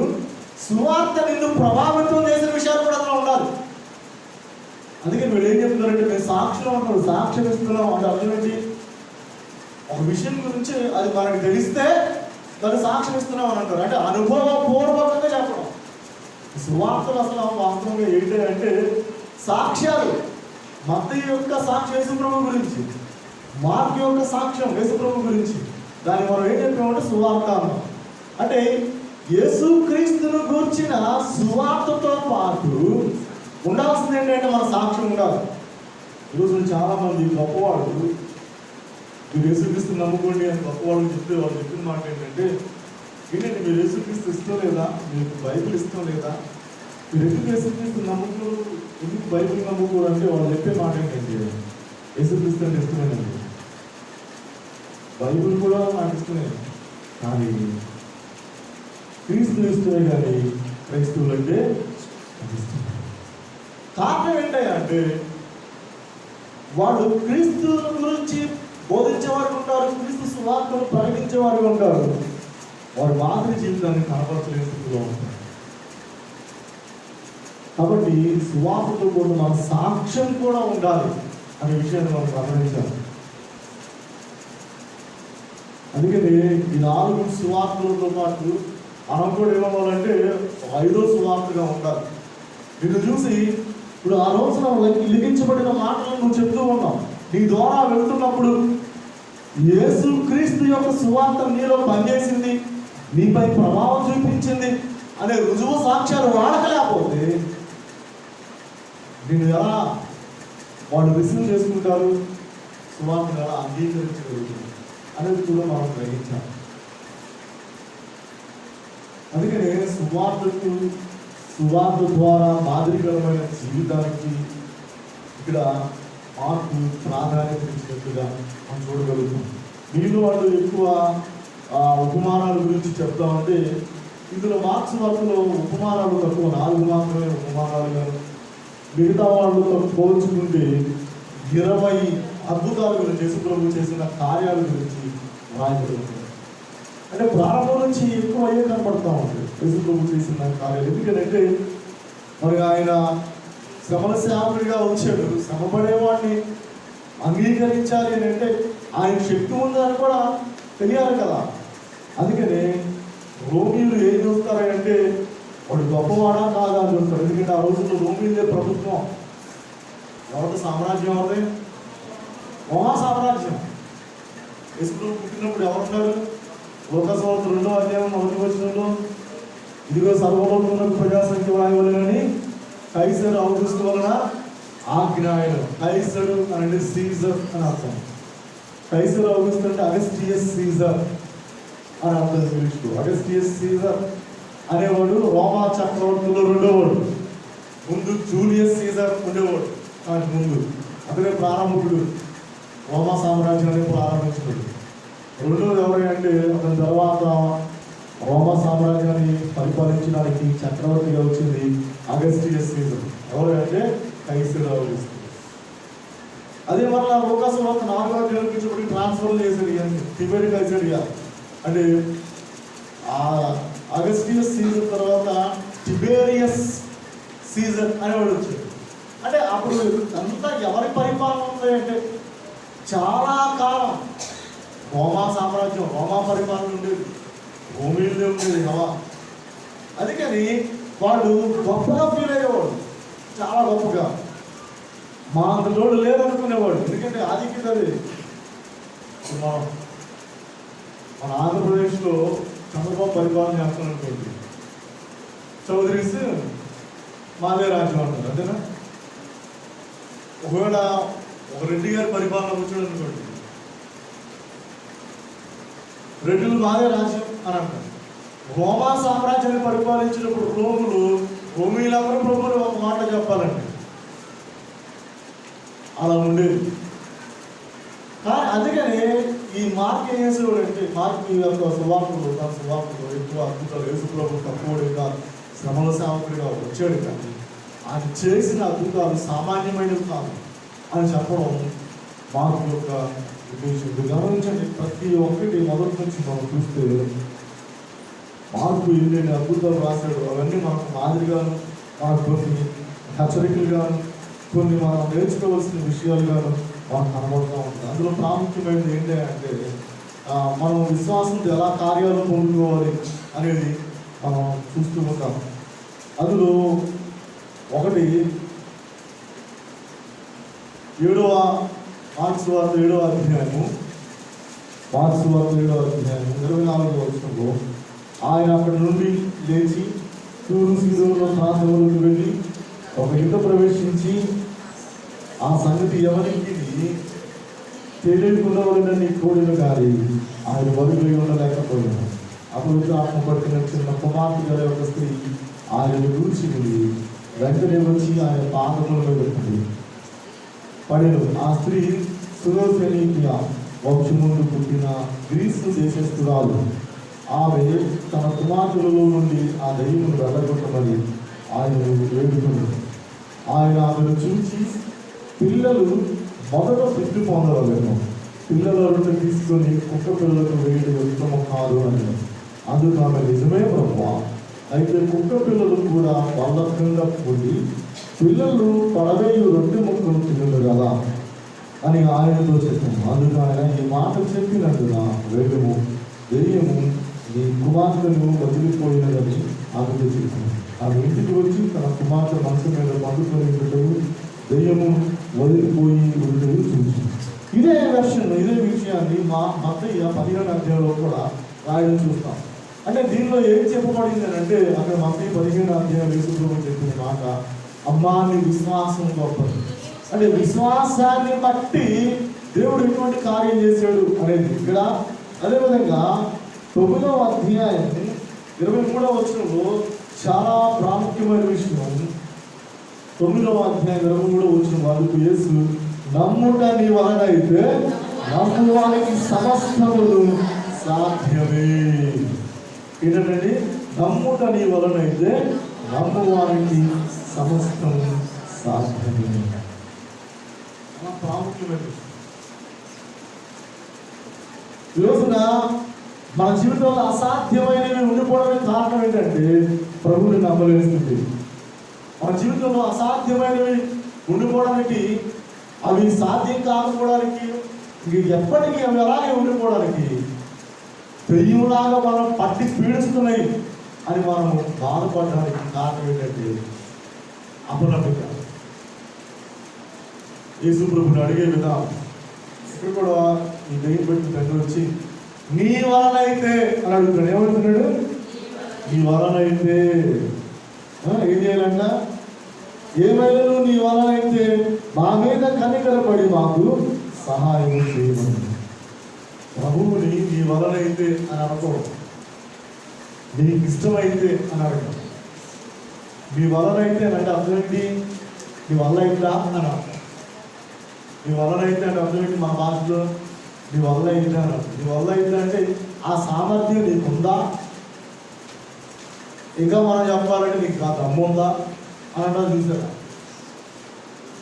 సువార్త నిన్ను ప్రభావితం చేసిన విషయాలు కూడా అందులో ఉండాలి. అందుకే వీళ్ళు ఏం చెప్తున్నారంటే మేము సాక్ష్యం అంటారు, సాక్ష్యం ఇస్తున్నాం అంటే అర్థం ఏంటి? ఒక విషయం గురించి అది మనకు తెలిస్తే దాన్ని సాక్ష్యం ఇస్తున్నాం అని అంటారు. అంటే అనుభవపూర్వకంగా చెప్పడం. సువార్తలు అసలు వాస్తవంగా ఏంటి అంటే సాక్ష్యాలు. మత్తయి యొక్క సాక్ష్యం యేసుప్రభు గురించి, మార్కు యొక్క సాక్ష్యం యేసుప్రభు గురించి. దాన్ని మనం ఏం చెప్పామంటే సువార్త అన్నాం. అంటే యేసుక్రీస్తును గూర్చిన సువార్తతో పాటు ఉండాల్సింది ఏంటంటే మన సాక్ష్యం ఉండాలి. ఈరోజు చాలా మంది గొప్పవాళ్ళు మీరు యేసుక్రీస్తు నమ్ముకోండి అని గొప్పవాళ్ళు చెప్తే వాళ్ళు చెప్పిన మాట ఏంటంటే ఏంటంటే మీరు యేసుక్రీస్తు ఇష్టం లేదా, మీకు బైబిల్ ఇష్టం లేదా, మీరు ఎందుకు యేసుక్రీస్తు నమ్ముకోరు, ఎందుకు బైబిల్ నమ్ముకోరు అంటే వాళ్ళు చెప్పే మాట ఏంటంటే యేసుక్రీస్తు అంటే ఇష్టమేనండి, బైబిల్ కూడా నాకు ఇష్టమే, కానీ క్రీస్తు ఇష్టమే కానీ క్రైస్తవులు అంటే ఇష్టం. కారణం ఏంటంటే వాళ్ళు క్రీస్తు గురించి బోధించేవారు ఉంటారు, క్రీస్తు సువార్తను ప్రకటించేవారు ఉంటారు, వారి మాదిరి జీవితాన్ని కనపరచలేని స్థితిలో ఉంటారు. కాబట్టి సువార్తతో కూడా మన సాక్ష్యం కూడా ఉండాలి అనే విషయాన్ని మనం గమనించాలి. అందుకని ఈ 4 సువార్తలతో పాటు మనం కూడా ఏమవ్వాలంటే 5వ సువార్తగా ఉండాలి. నిన్ను చూసి ఇప్పుడు ఆ రోజున లిఖించబడిన మాటలను నువ్వు చెప్తూ ఉన్నావు. నీ ద్వారా వెళ్తున్నప్పుడు యేసుక్రీస్తు యొక్క సువార్త నీలో పనిచేసింది, నీపై ప్రభావం చూపించింది అనే రుజువు సాక్ష్యాలు వాడకలేకపోతే నేను ఎలా వాళ్ళు రిసీవ్ చేసుకుంటారు, సువార్తను ఎలా అంగీకరించగలుగుతుంది అనేది కూడా మనం గ్రహించాలి. అందుకనే సువార్త ద్వారా మాదిరికరమైన జీవితానికి ఇక్కడ మార్పు ప్రాధాన్యత ఇచ్చినట్టుగా మనం చూడగలుగుతాం. వీళ్ళు వాళ్ళు ఎక్కువ ఉపమానాల గురించి చెప్తామంటే ఇందులో మార్క్స్ వార్తలో ఉపమానాలు తక్కువ, 4 మాత్రమే ఉపమానాలుగా, మిగతా వాళ్ళతో పోల్చుకుంటే 20 అద్భుతాల గురించి, యేసుప్రభు చేసిన కార్యాల గురించి రాయబడుతుంది. అంటే ప్రారంభం నుంచి ఎక్కువ అయ్యే కనపడతా ఉంటుంది యేసుప్రభు చేసిన కార్యాలు. ఎందుకంటే మరి ఆయన శ్రమల సేవకుడిగా వచ్చాడు, శ్రమపడేవాడిని అంగీకరించాలి అని అంటే ఆయన శక్తి ఉందని కూడా తెలియాలి కదా. అందుకని రోమీలు ఏం చూస్తారంటే వాడు గొప్పవాడా కాదా అని చూస్తారు. ఎందుకంటే ఆ రోజుల్లో రోమీలే ప్రభుత్వం. ఎవరి సామ్రాజ్యం? ఎవరిది? రోమా సామ్రాజ్యం. యేసుప్రభు పుట్టినప్పుడు ఎవరున్నారు? లోకసువార్త 2వ అధ్యాయం 1వ వచనంలో, ఇదిగో సర్వలోకమునకు ప్రజాసంఖ్య వ్రాయవలెనని కైసరు ఔగుస్తు వలన ఆజ్ఞ ఆయను. కైసరు అంటే సీజర్ అని అర్థం. కైసరు ఔగుస్తు అంటే అగస్టియస్ సీజర్ అని అర్థం ఇంగ్లీష్లో. అగస్టియస్ సీజర్ అనేవాడు రోమా చక్రవర్తుల్లో 2వవాడు. ముందు జూలియస్ సీజర్ ఉండేవాడు. దానికి ముందు అతనే ప్రారంభకుడు, రోమా సామ్రాజ్యాన్ని ప్రారంభించినాడు. 2వది ఎవరంటే అతని తర్వాత రోమా సామ్రాజ్యాన్ని పరిపాలించడానికి చక్రవర్తిగా వచ్చింది అగస్టియస్ సీజర్. ఎవరంటే కైసరు ఔగుస్తు. అదే మళ్ళీ లోకసువార్త 4వ అధ్యాయం నుంచి ట్రాన్స్ఫర్ చేశాడు తిబెరి కైసరియా. అంటే ఆ అగస్టియస్ సీజర్ తర్వాత టిబేరియస్ సీజర్ అనేవాడు వచ్చాడు. అంటే అప్పుడు అంతా ఎవరి పరిపాలన ఉంది అంటే చాలా కాలం రోమా సామ్రాజ్యం, రోమా పరిపాలన ఉండేది, రోమీలే ఉండేది హవా. అందుకని వాళ్ళు గొప్పగా ఫీల్ అయ్యేవాడు, చాలా గొప్పగా. మా అంతలోడు లేదనుకునేవాడు. ఎందుకంటే ఆధిక్యత అది. మన ఆంధ్రప్రదేశ్లో చంద్రబాబు పరిపాలన చేస్తున్నటువంటి చౌదరీస్ మాదే రాజ్యం అంటారు, అంతేనా? ఒకవేళ ఒక రెడ్డి గారి పరిపాలన వచ్చాడు అనుకోండి, రెడ్డిలు మాదే రాజ్యం అని అంటారు. రోమా సామ్రాజ్యాన్ని పరిపాలించినప్పుడు రోమీలందరూ ప్రభువులు ఒక మాట చెప్పాలండి, అలా ఉండేది. కానీ అందుకనే ఈ మార్క్ ఏం చేసేవాడు అంటే, మార్క్ యొక్క సువార్తలు, తన సువార్తలు ఎక్కువ అద్భుతాలు, యేసుప్రభు తక్కువడిగా శ్రమల సేవకుడిగా వచ్చాడు. కానీ ఆయన చేసిన అద్భుతాలు సామాన్యమైనవి కాదు అని చెప్పడం మార్క్ యొక్క ఉద్దేశం. గమనించండి, ప్రతి ఒక్కటి మొదటి నుంచి మనం చూస్తే మార్కు ఎన్ని అద్భుతాలు రాశాడు. అవన్నీ మనకు మాదిరిగాను, మనకు కొన్ని హెచ్చరికలుగాను, కొన్ని మనం నేర్చుకోవాల్సిన విషయాలుగాను మనకు కనబడుతూ ఉంటుంది. అందులో ప్రాముఖ్యమైనది ఏంటి అంటే, మనం విశ్వాసంతో ఎలా కార్యాలు పొందుకోవాలి అనేది మనం చూస్తూ ఉంటాం. అందులో ఒకటి 7వ మార్కు సువార్త 7వ అధ్యాయము 24వ వచనంలో, ఆయన అక్కడి నుండి లేచి తూరు సీదోను ప్రాంతంలోకి వెళ్ళి ఒక ఇంట ప్రవేశించి, ఆ సంగతి ఎవరికి తెలియకుండాలని కోడిన కానీ ఆయన బరువులు ఉండలేకపోయాను. అపవిత్ర ఆత్మ పట్టిన చిన్న కుమార్తె గల ఒక స్త్రీ ఆయన చూసి వెంటనే వచ్చి ఆయన పాదములలో పడెను. ఆ స్త్రీ సురోఫెనీకియా వంశముందు పుట్టిన గ్రీసు దేశస్థురాలు. ఆమె తన కుమార్తెలలో నుండి ఆ దయ్యమును వెళ్ళగొట్టమని ఆయనను వేడుకుంది. ఆయన ఆమెను చూసి, పిల్లలు మొదట బుద్ధి పొందవలేము, పిల్లల రొట్టె తీసుకొని కుక్క పిల్లలకు వేయడం ఉత్తమం కాదు అని. అందుకు ఆమె, నిజమే ప్రభువా, అయితే కుక్క పిల్లలు కూడా బల్లకంగా పొంది పిల్లలు పడవేయు రొట్టె ముక్కలు తినరు కదా అని ఆయనతో చెప్పాము. అందుకు ఆయన, ఈ మాట చెప్పినట్టున వేగము దెయ్యము నీ కుమార్తెను వదిలిపోయినదని ఆమెతో చెప్పాను. ఆమె ఇంటికి వచ్చి తన కుమార్తె మనసు మీద పండుకొని ఉండటం, దెయ్యము వదిలిపోయి ఉండటం చూసి, ఇదే వెర్షన్, ఇదే విషయాన్ని మత్తయి 15వ అధ్యాయంలో కూడా రాయడం చూస్తాం. అంటే దీనిలో ఏం చెప్పబడింది అని అంటే, అక్కడ మత్తయి 15వ అధ్యాయం యేసుప్రభు చెప్పిన మాట, అమ్మా నీ విశ్వాసం గొప్పది. అంటే విశ్వాసాన్ని బట్టి దేవుడు ఎటువంటి కార్యం చేశాడు అనేది ఇక్కడ. అదేవిధంగా 9వ అధ్యాయం 23వ వచనంలో చాలా ప్రాముఖ్యమైన విషయం. 9వ అధ్యాయం 23వ వచనం, వాళ్ళకు యేసు, నమ్ముట నీ వలన అయితే నమ్మువానికి సమస్తమును సాధ్యమే. ఏంటంటే, నమ్ముట నీ వలన అయితే నమ్మువానికి సమస్తము సాధ్యమే. చాలా ప్రాముఖ్యమైన విషయం. ఈరోజున మన జీవితంలో అసాధ్యమైనవి ఉండిపోవడానికి కారణం ఏంటంటే, ప్రభువుని నమ్మలేస్తుంది. మన జీవితంలో అసాధ్యమైనవి ఉండిపోవడానికి, అవి సాధ్యం కాకపోవడానికి, ఎప్పటికీ అవి అలాగే ఉండిపోవడానికి దెయ్యంలాగా మనం పట్టి పీడిస్తున్నాయి అని మనము బాధపడడానికి కారణం ఏంటంటే అపనమ్మిక. యేసు ప్రభుని అడిగే విధానం ఇక్కడ కూడా ఈ దెయ్యం పెట్టి పెద్ద వచ్చి నీ వలనైతే అని అడుగుతున్నాడు. ఏమవుతున్నాడు? నీ వలనైతే ఏం చేయాలంట? ఏమైనా నీ వలనైతే మా మీద కనికరపడి మాకు సహాయం చేయమని. ప్రభువుని నీ వలనైతే అని అనుకోవడం, నీకు ఇష్టమైతే అని అడగడం. నీ వలనైతే అంటే అర్థం ఏంటి? నీ వల్ల అయిద్దా అని అర్థం. నీ వలనైతే అంటే అర్థం ఏంటి? మా భాషలో నీ వల్ల అయితే అని అర్థం. నీ వల్ల అయితే అంటే ఆ సామర్థ్యం నీకుందా, ఇంకా మనం చెప్పాలంటే నీకు ఆ దమ్ము ఉందా అని అంటారు. చూసారా?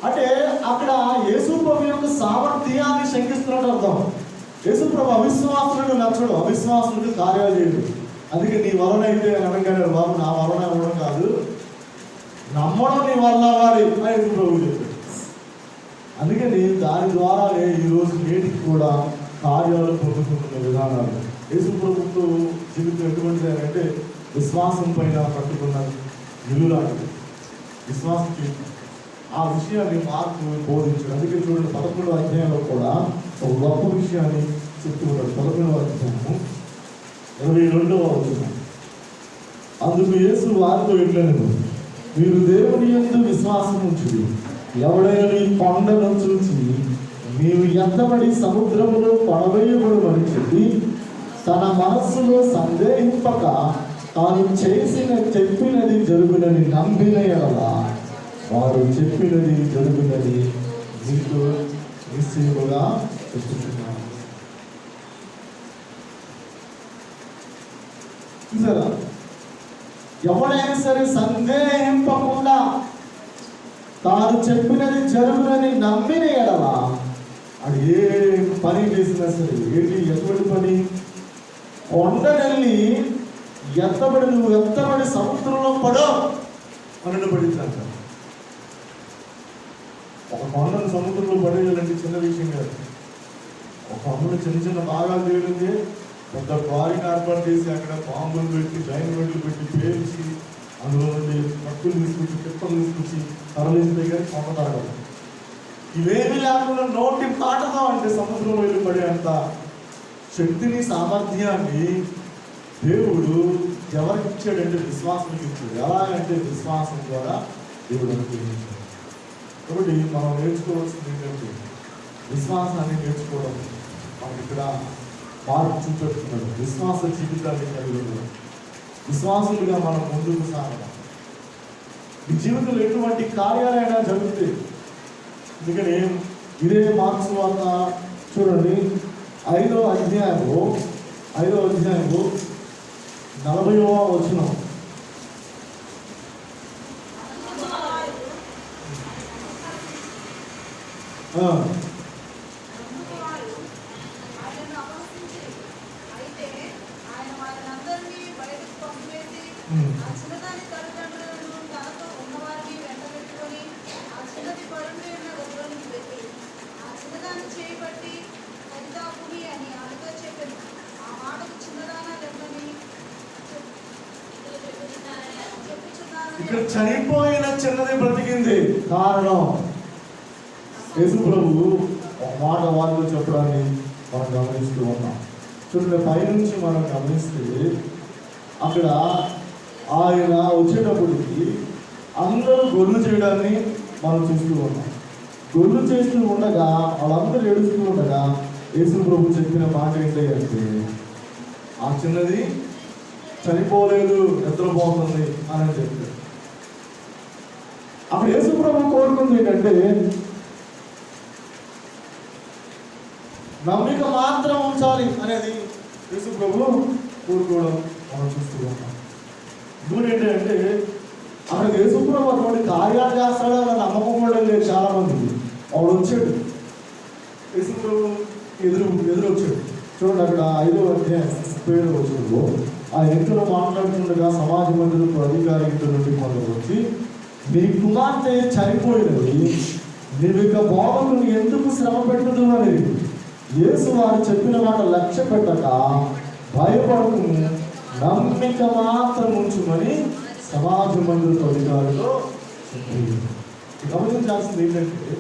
అంటే అక్కడ యేసు ప్రభు యొక్క సామర్థ్యాన్ని శంకిస్తున్నట్టు అర్థం. యేసు ప్రభు అవిశ్వాసులను నచ్చడు, అవిశ్వాసులకు కార్యాలు చేయడు. అందుకే నీ వలన అయితే అని అనగానే బాబు నా వలన ఇవ్వడం కాదు, నమ్మడం నీ వల్ల అవ్వాలి అని యేసు ప్రభు చెప్పాడు. అందుకని దాని ద్వారానే ఈరోజు నేటికి కూడా కార్యాలు పొందుకుంటున్న విధానాలు. యేసు ప్రభుత్వ జీవితం ఎటువంటిది అంటే విశ్వాసం పైన పట్టుకున్న ఇల్లులాంటిది. విశ్వాసం జీవితం ఆ విషయాన్ని మార్పు బోధించాడు. అందుకే చూడండి 11వ అధ్యాయంలో కూడా ఒక గొప్ప విషయాన్ని చెప్తూ ఉన్నాడు. 11వ అధ్యాయము 22వ వచనం. అందుకు యేసు వారితో ఇట్లనెను, మీరు దేవుని యందు విశ్వాసం ఉంచుడి. ఎవడైనా నీ కొండను చూచి నీవు ఎత్తబడి సముద్రములో పడవేయబడుమని చెప్పి తన మనస్సులో సందేహింపక తాను చెప్పినది జరుగునని నమ్మిన ఎడల వారు చెప్పినది జరుగునది నీకు నిశ్చయముగా చెప్తున్నాను. చూసారా? ఎవడైనా సరే సందేహింపకుండా తాను చెప్పినది జరుగునని నమ్మిన ఎడల అది ఏ పని చేసినా సరే ఏంటి, ఎటువంటి పని? కొండనెళ్ళి నువ్వు ఎత్తబడి సముద్రంలో పడో అని పడిందంట. ఒక కొండను సముద్రంలో పడేయాలంటే చిన్న విషయం కాదు. ఒక కొండను చిన్న చిన్న భాగాలు చేయడానికి పెద్ద క్వారీని ఏర్పాటు చేసి అక్కడ బాంబులు పెట్టి డైనమైట్లు పెట్టి పేల్చి అందులో నుండి పట్టులు తీసుకొచ్చి తిప్పలు తీసుకొచ్చి తరలించి దగ్గర కొండ తాగడం. ఇవేమి లేకుండా నోటి పాటతో అంటే సముద్రంలో వెళ్ళి పడే అంత శక్తిని సామర్థ్యాన్ని దేవుడు ఎవరికి ఇచ్చాడంటే విశ్వాసానికి ఇచ్చాడు. ఎలాగంటే విశ్వాసం ద్వారా దేవుడు అనుగ్రహించాడు. కాబట్టి మనం నేర్చుకోవాల్సింది ఏంటంటే విశ్వాసాన్ని నేర్చుకోవడం. మనం ఇక్కడ మార్పు చూపెడుతున్నాడు. విశ్వాస జీవితాన్ని కలిగి ఉన్నాడు. విశ్వాసులుగా మనం ముందుకు సాగడం. ఈ జీవితంలో ఎటువంటి కార్యాలైనా జరుగుతాయి. అందుకని ఇదే మార్క్స్ వార్త చూడండి 5వ అధ్యాయము 40వ వచనం. ఇక్కడ చనిపోయిన చిన్నది బ్రతికింది. కారణం యేసు ప్రభు ఒక మాట వారితో చెప్పడాన్ని మనం గమనిస్తూ ఉన్నాం. చూడండి, పైనుంచి మనం గమనిస్తే అక్కడ ఆయన వచ్చేటప్పటికి అందరూ గొర్రెలు చేయడాన్ని మనం చూస్తూ ఉన్నాం. గొర్రెలు చేస్తూ ఉండగా వాళ్ళందరూ ఏడుస్తూ ఉండగా యేసు ప్రభు చెప్పిన మాట ఏంటంటే ఆ చిన్నది చనిపోలేదు, నిద్రపోతుంది అని చెప్పారు. అప్పుడు యేసు ప్రభు కోరుకుంది ఏంటంటే నమ్మిక మాత్రం ఉంచాలి అనేది యేసు ప్రభు కోరుకోవడం మనం చూస్తూ ఉన్నాం. ఇంకోటి ఏంటంటే అక్కడ యేసు ప్రభు అటువంటి కార్యాలు చేస్తాడో అని నమ్మకం కూడా లేదు చాలా మందికి. వాడు వచ్చాడు, యేసు ప్రభు ఎదురు వచ్చాడు. చూడండి, అక్కడ 5వ అధ్యాయం 37వ వచనంలో ఆ ఇంట్లో మాట్లాడుతుండగా సమాజ మందిరపు అధికారి ఇంటి నుండి కొందరు వచ్చి, నీ కుమార్తె చనిపోయినది, నీవు ఇక బోధకుని ఎందుకు శ్రమ పెట్టదు అని యేసు వారు చెప్పిన మాట లక్ష్య పెట్టక భయపడకుము, నమ్మిక మాత్రం ఉంచుమని సమాజ మందిరపు అధికారులు చెప్పింది. గమనించాల్సింది ఏంటంటే,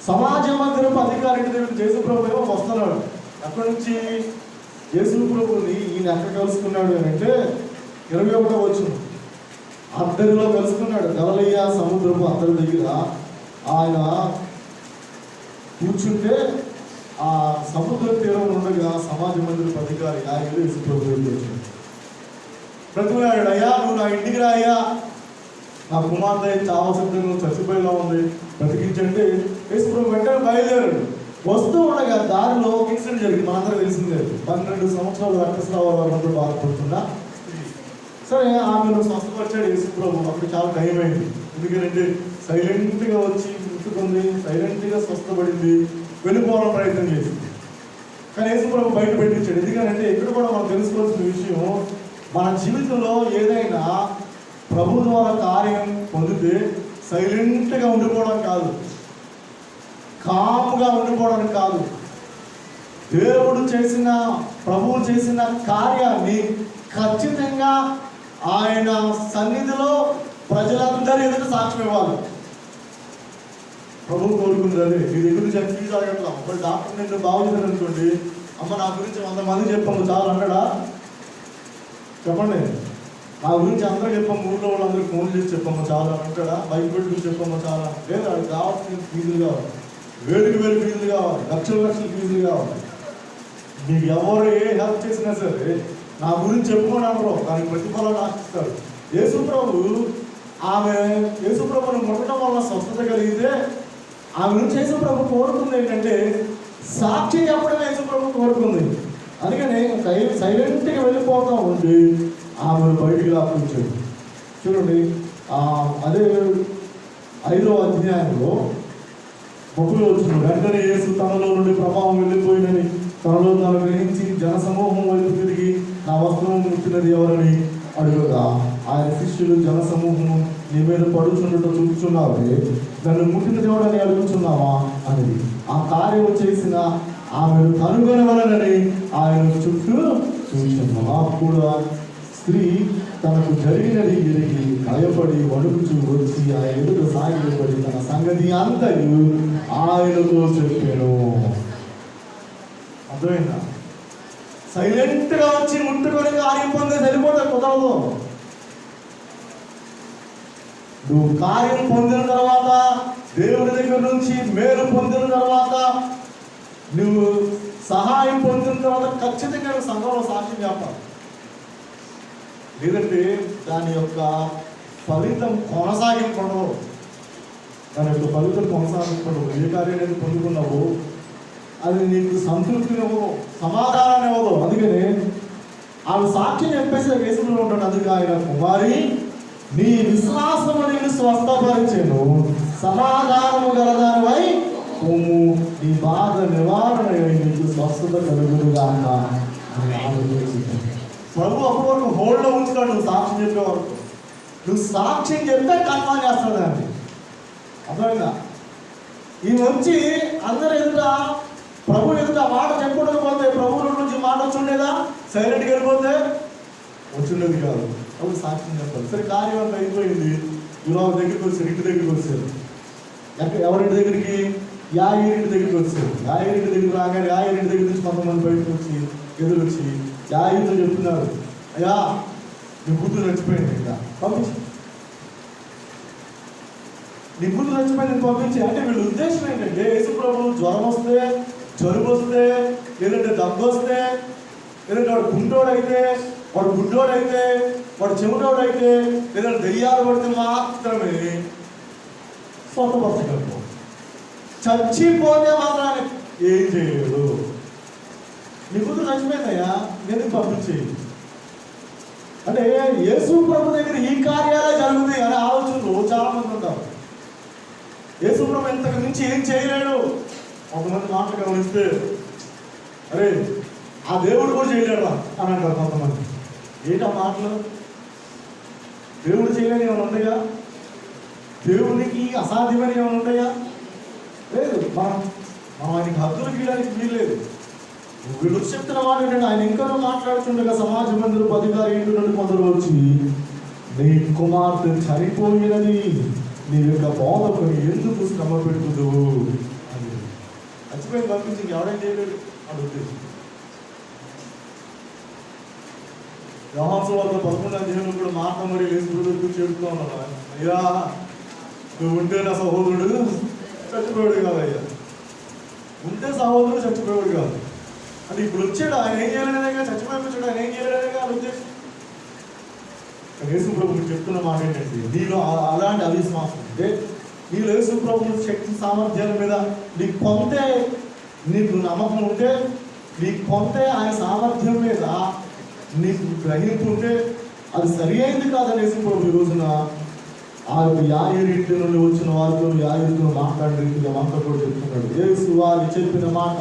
సమాజ మందిరపు అధికారి దగ్గర యేసు ప్రభు ఏమో వస్తున్నాడు. అక్కడి నుంచి యేసు ప్రభుని ఈయన ఎక్కడ కలుసుకున్నాడు అని అంటే 21వ వచనం, అద్దరిలో కలుసుకున్నాడు. గలిలయ సముద్రపు అద్దరి దగ్గర ఆయన కూర్చుంటే ఆ సముద్ర తీరం ఉండగా సమాజ మందిరపు అధికారి ఆయన యేసు ప్రభు వచ్చాడు. బ్రతిమలాడాడు, అయ్యా నువ్వు నా ఇంటికి రాయ్యా, నా కుమార్తె చావసిద్ధంగా చచ్చిపోయేలా ఉంది, బ్రతికించంటే యేసు ప్రభు వెంటనే బయలుదేరాడు. వస్తూ ఉండగా దారిలో ఒక ఇన్సిడెంట్ జరిగింది, మనందరూ తెలిసిందే. 12 సంవత్సరాలు రక్తస్రావాలతో బాధపడుతున్నా సరే ఆమెను స్వస్థపరిచాడు యేసు ప్రభు. అప్పుడు చాలా టైం అయింది. ఎందుకంటే సైలెంట్గా వచ్చి ముట్టుకుంది, సైలెంట్గా స్వస్థపడింది, వెళ్ళిపోవాలని ప్రయత్నం చేసింది. కానీ యేసు ప్రభు బయట పెట్టించాడు. ఎందుకంటే ఇక్కడ కూడా మనం తెలుసుకోవాల్సిన విషయం, మన జీవితంలో ఏదైనా ప్రభు ద్వారా కార్యం పొందితే సైలెంట్గా ఉండిపోవడం కాదు, కాముగా ఉండిపోవడం కాదు. దేవుడు చేసిన, ప్రభువు చేసిన కార్యాన్ని ఖచ్చితంగా ఆయన సన్నిధిలో ప్రజలందరి ఎదుట సాక్ష్యం ఇవ్వాలి. ప్రభు కోరుకుంది అదే. మీ దగ్గర నుంచి ఫీజు అడగట్లా. ఒక డాక్టర్ నేను బాగుంటుంది అనుకోండి, అమ్మ నా గురించి 100 మంది చెప్పాము చాలా అన్నాడా? చెప్పండి. నా గురించి అందరూ చెప్పాము, ఊళ్ళో వాళ్ళందరికీ ఫోన్ చేసి చెప్పాము చాలా అంటాడా? బైక్ పెట్టుకుని చెప్పాము చాలా? లేదు, అది కావాల్సిన ఫీజులు కావాలి, వేలు ఫీజులు కావాలి, లక్షల ఫీజులు కావాలి. మీకు ఎవరు ఏ హెల్ప్ చేసినా సరే నా గురించి చెప్పుకొని అనరు, దానికి ప్రతిఫలాన్ని ఆశిస్తారు. యేసుప్రభుని ముట్టడం వల్ల స్వస్థత కలిగితే ఆమె నుంచి యేసుప్రభు కోరుకుంది ఏంటంటే సాక్షి చెప్పడమే యేసుప్రభు కోరుకుంది. అందుకని సైలెంట్గా వెళ్ళిపోతూ ఉండి ఆమెను బయటికి లాక్కొచ్చాడు. చూడండి, అదే 5వ అధ్యాయంలో మొగ్గులు వచ్చిన వెంటనే యేసు తనలో నుండి ప్రభావం వెళ్ళిపోయినని తనలో తాను గ్రహించి జనసమూహం వైపు తిరిగి నా వస్త్రం ముట్టినది ఎవరని అడుగుగా ఆయన శిష్యులు జనసమూహము నీ మీద పడుచున్నట్టు చూపుచున్నావే, నన్ను ముట్టిన దేవుడని అడుగుతున్నావా అని ఆ కార్యం చేసిన ఆమెను కనుగొనవలనని ఆయన చుట్టూ చూస్తున్నాం. అప్పుడు స్త్రీ తనకు జరిగినది ఎరిగి భయపడి వణుకుచూ వచ్చి ఆ ఎదురు సాగిపడి తన సంగతి అంతయు ఆయనతో చెప్పాను. అర్థమైందా? సైలెంట్గా వచ్చి ముట్టుకొని కార్యం పొందే సరిపోతే కుదరదు. నువ్వు కార్యం పొందిన తర్వాత, దేవుడి దగ్గర నుంచి మేలు పొందిన తర్వాత, నువ్వు సహాయం పొందిన తర్వాత ఖచ్చితంగా నువ్వు సంఘంలో సాక్ష్యం చెప్పాలి. లేదంటే దాని యొక్క ఫలితం కొనసాగింపడవు. దాని యొక్క ఫలితం కొనసాగింపడవు. ఏ కార్యాన్ని పొందుకున్నావు అది నీకు సంతృప్తిని ఇవ్వదు, సమాధానాన్ని ఇవ్వదు. అందుకనే ఆమె సాక్ష్యం చెప్పేసి వేసుకుని ఉంటాడు. అందుకే ఆయన కుమారి నీ విశ్వాసము నేను స్వస్థపరిచెను, సమాధానము గలదానివై పొమ్ము, నీ బాధ నివారణ నీకు స్వస్థత కలుగునుగాక అని ఆలోచించాను. ప్రభు అప్పటి వరకు హోల్డ్లో ఉంచుతాడు. నువ్వు సాక్ష్యం చెప్పే వరకు, నువ్వు సాక్ష్యం చెప్తే కన్ఫర్మ్ చేస్తాడు అండి. అర్థమైందా? ఈ వచ్చి అందరు ఎదుట ప్రభు ఎదుట మాట చెప్పకపోతే ప్రభు నుంచి మాట వచ్చుండేదా? సైలెంట్గా వెళ్ళిపోతే వచ్చుండేది కాదు. అప్పుడు సాక్ష్యం చెప్పాలి. సరే, కార్యం అంతా అయిపోయింది. ఇలా దగ్గరికి వచ్చారు, ఇంటి దగ్గరికి వచ్చారు. ఎవరింటి దగ్గరికి? యాయిరింటి దగ్గరికి వచ్చారు. యాయిరింటి దగ్గరికి రాగానే యాయిరింటి దగ్గర నుంచి కొంతమంది బయటకు వచ్చి ఎదురొచ్చి యాయితో చెప్తున్నారు, అయ్యా నీ కూతురు చచ్చిపోయింది, ఇంకా పంపించి నీ కూతురు చచ్చిపోయింది పంపించి. అంటే వీళ్ళ ఉద్దేశం ఏంటంటే యేసు ప్రభు జ్వరం వస్తే, జలుబు వస్తే, లేదంటే దగ్గు వస్తే, లేదంటే వాడు గుంటోడైతే, వాడు గుడ్డోడైతే, వాడు చెమటోడైతే, లేదంటే దెయ్యాలు పడితే మాత్రమే స్వతపరచగలరు. చచ్చిపోతే మాత్రాన్ని ఏం చేయడు. నీ కూతురు చచ్చిపోయిందయ్యా, నేను పంపించేయి అంటే యేసు ప్రభు దగ్గర ఈ కార్యాలే జరుగుతాయి అనే ఆలోచనలు చాలా మంది ఉంటారు. యేసు ప్రభు ఇంతకు మించి ఏం చేయలేడు. కొంతమంది మాటలు గమనిస్తే, అరే ఆ దేవుడు కూడా చేయలేడు అని అంటారు కొంతమంది. ఏంటా మాటలు? దేవుడు చేయలేని ఏమైనా ఉంటాయా? దేవునికి అసాధ్యమని ఏమైనా ఉంటాయా? లేదు. మనం ఆయనకి హద్దులు గీయడానికి వీల్లేదు. వీళ్ళు చెప్తున్న మాట ఏంటంటే, ఆయన ఇంకా మాట్లాడుతుండగా సమాజ మందిరపు అధికారి ఏంటంటే కొందరు వచ్చి, నీ కుమార్తె చనిపోయినది, నీ యొక్క బోధకుని ఎందుకు శ్రమ పెట్టుదు అని. చచ్చిపోయింది పంపించి ఎవడేం చేయలేడు అని ఉద్దేశం. యోహాను సువార్త 11వ అధ్యాయంలో కూడా మార్త మరియు యేసు చెబుతూ ఉన్నారు, అయ్యా నువ్వు ఉంటే నా సహోదరుడు చచ్చిపోయాడు కాదయ్యా, ఉంటే సహోదరుడు చచ్చిపోయాడు కాదు అంటే ఇప్పుడు వచ్చాడు, ఆయన ఏం చేయలేదనేగా, చచ్చిపోయి ఆయన ఏం చేయలేదనేగా అని ఉద్దేశం. యేసు ప్రభు చెప్తున్న మాట ఏంటంటే, నీలో అలాంటి అవిశ్వాసం అంటే, నీలో యేసు ప్రభు శక్తి సామర్థ్యాల మీద నీకు కొంతే, నీకు నమ్మకం ఉంటే, నీకు కొంతే ఆయన సామర్థ్యం మీద నీకు గ్రహింపు ఉంటే అది సరి అయింది కాదని యేసు ప్రభు ఈ రోజున ఆ యొక్క యాయిరింటి నుండి వచ్చిన వారితో యాయిరితో మాట్లాడిన రీతిగా మనతో కూడా చెప్తున్నాడు. యేసు వారు చెప్పిన మాట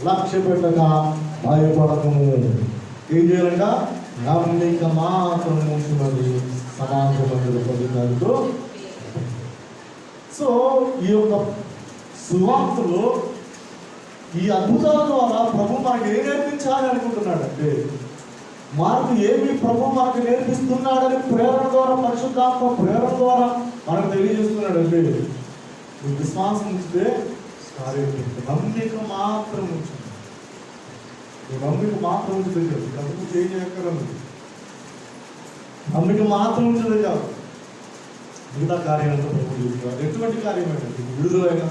లక్ష్య పెట్టక భయపడకము, ఏం చేయాలంట, నమ్మిక మాత్రం ఉంచున్నది సమాజ మందిర పదికారితో. సో ఈ యొక్క సువార్తలో ఈ అద్భుతాల ద్వారా ప్రభు మనకి ఏం నేర్పించాలి అనుకుంటున్నాడంటే, మనకు ఏమి ప్రభు మనకు నేర్పిస్తున్నాడని ప్రేరణ ద్వారా, పరిశుద్ధాత్మ ప్రేరణ ద్వారా మనకు తెలియజేస్తున్నాడంటే, నువ్వు విశ్వాసం ఉంచితే కార్యం, నమ్మిక మాత్రం ఉంచు, నువ్వు నమ్మిక మాత్రం ఉంచితే చాలు, డబ్బు చేంజ్ చేయక్కర్లేదు, నమ్మిక మాత్రం ఉంచితే చాలు, మిగతా కార్యాలతో ప్రభు చేస్తున్నారు. ఎటువంటి కార్యం ఏంటంటే, విడుదలైన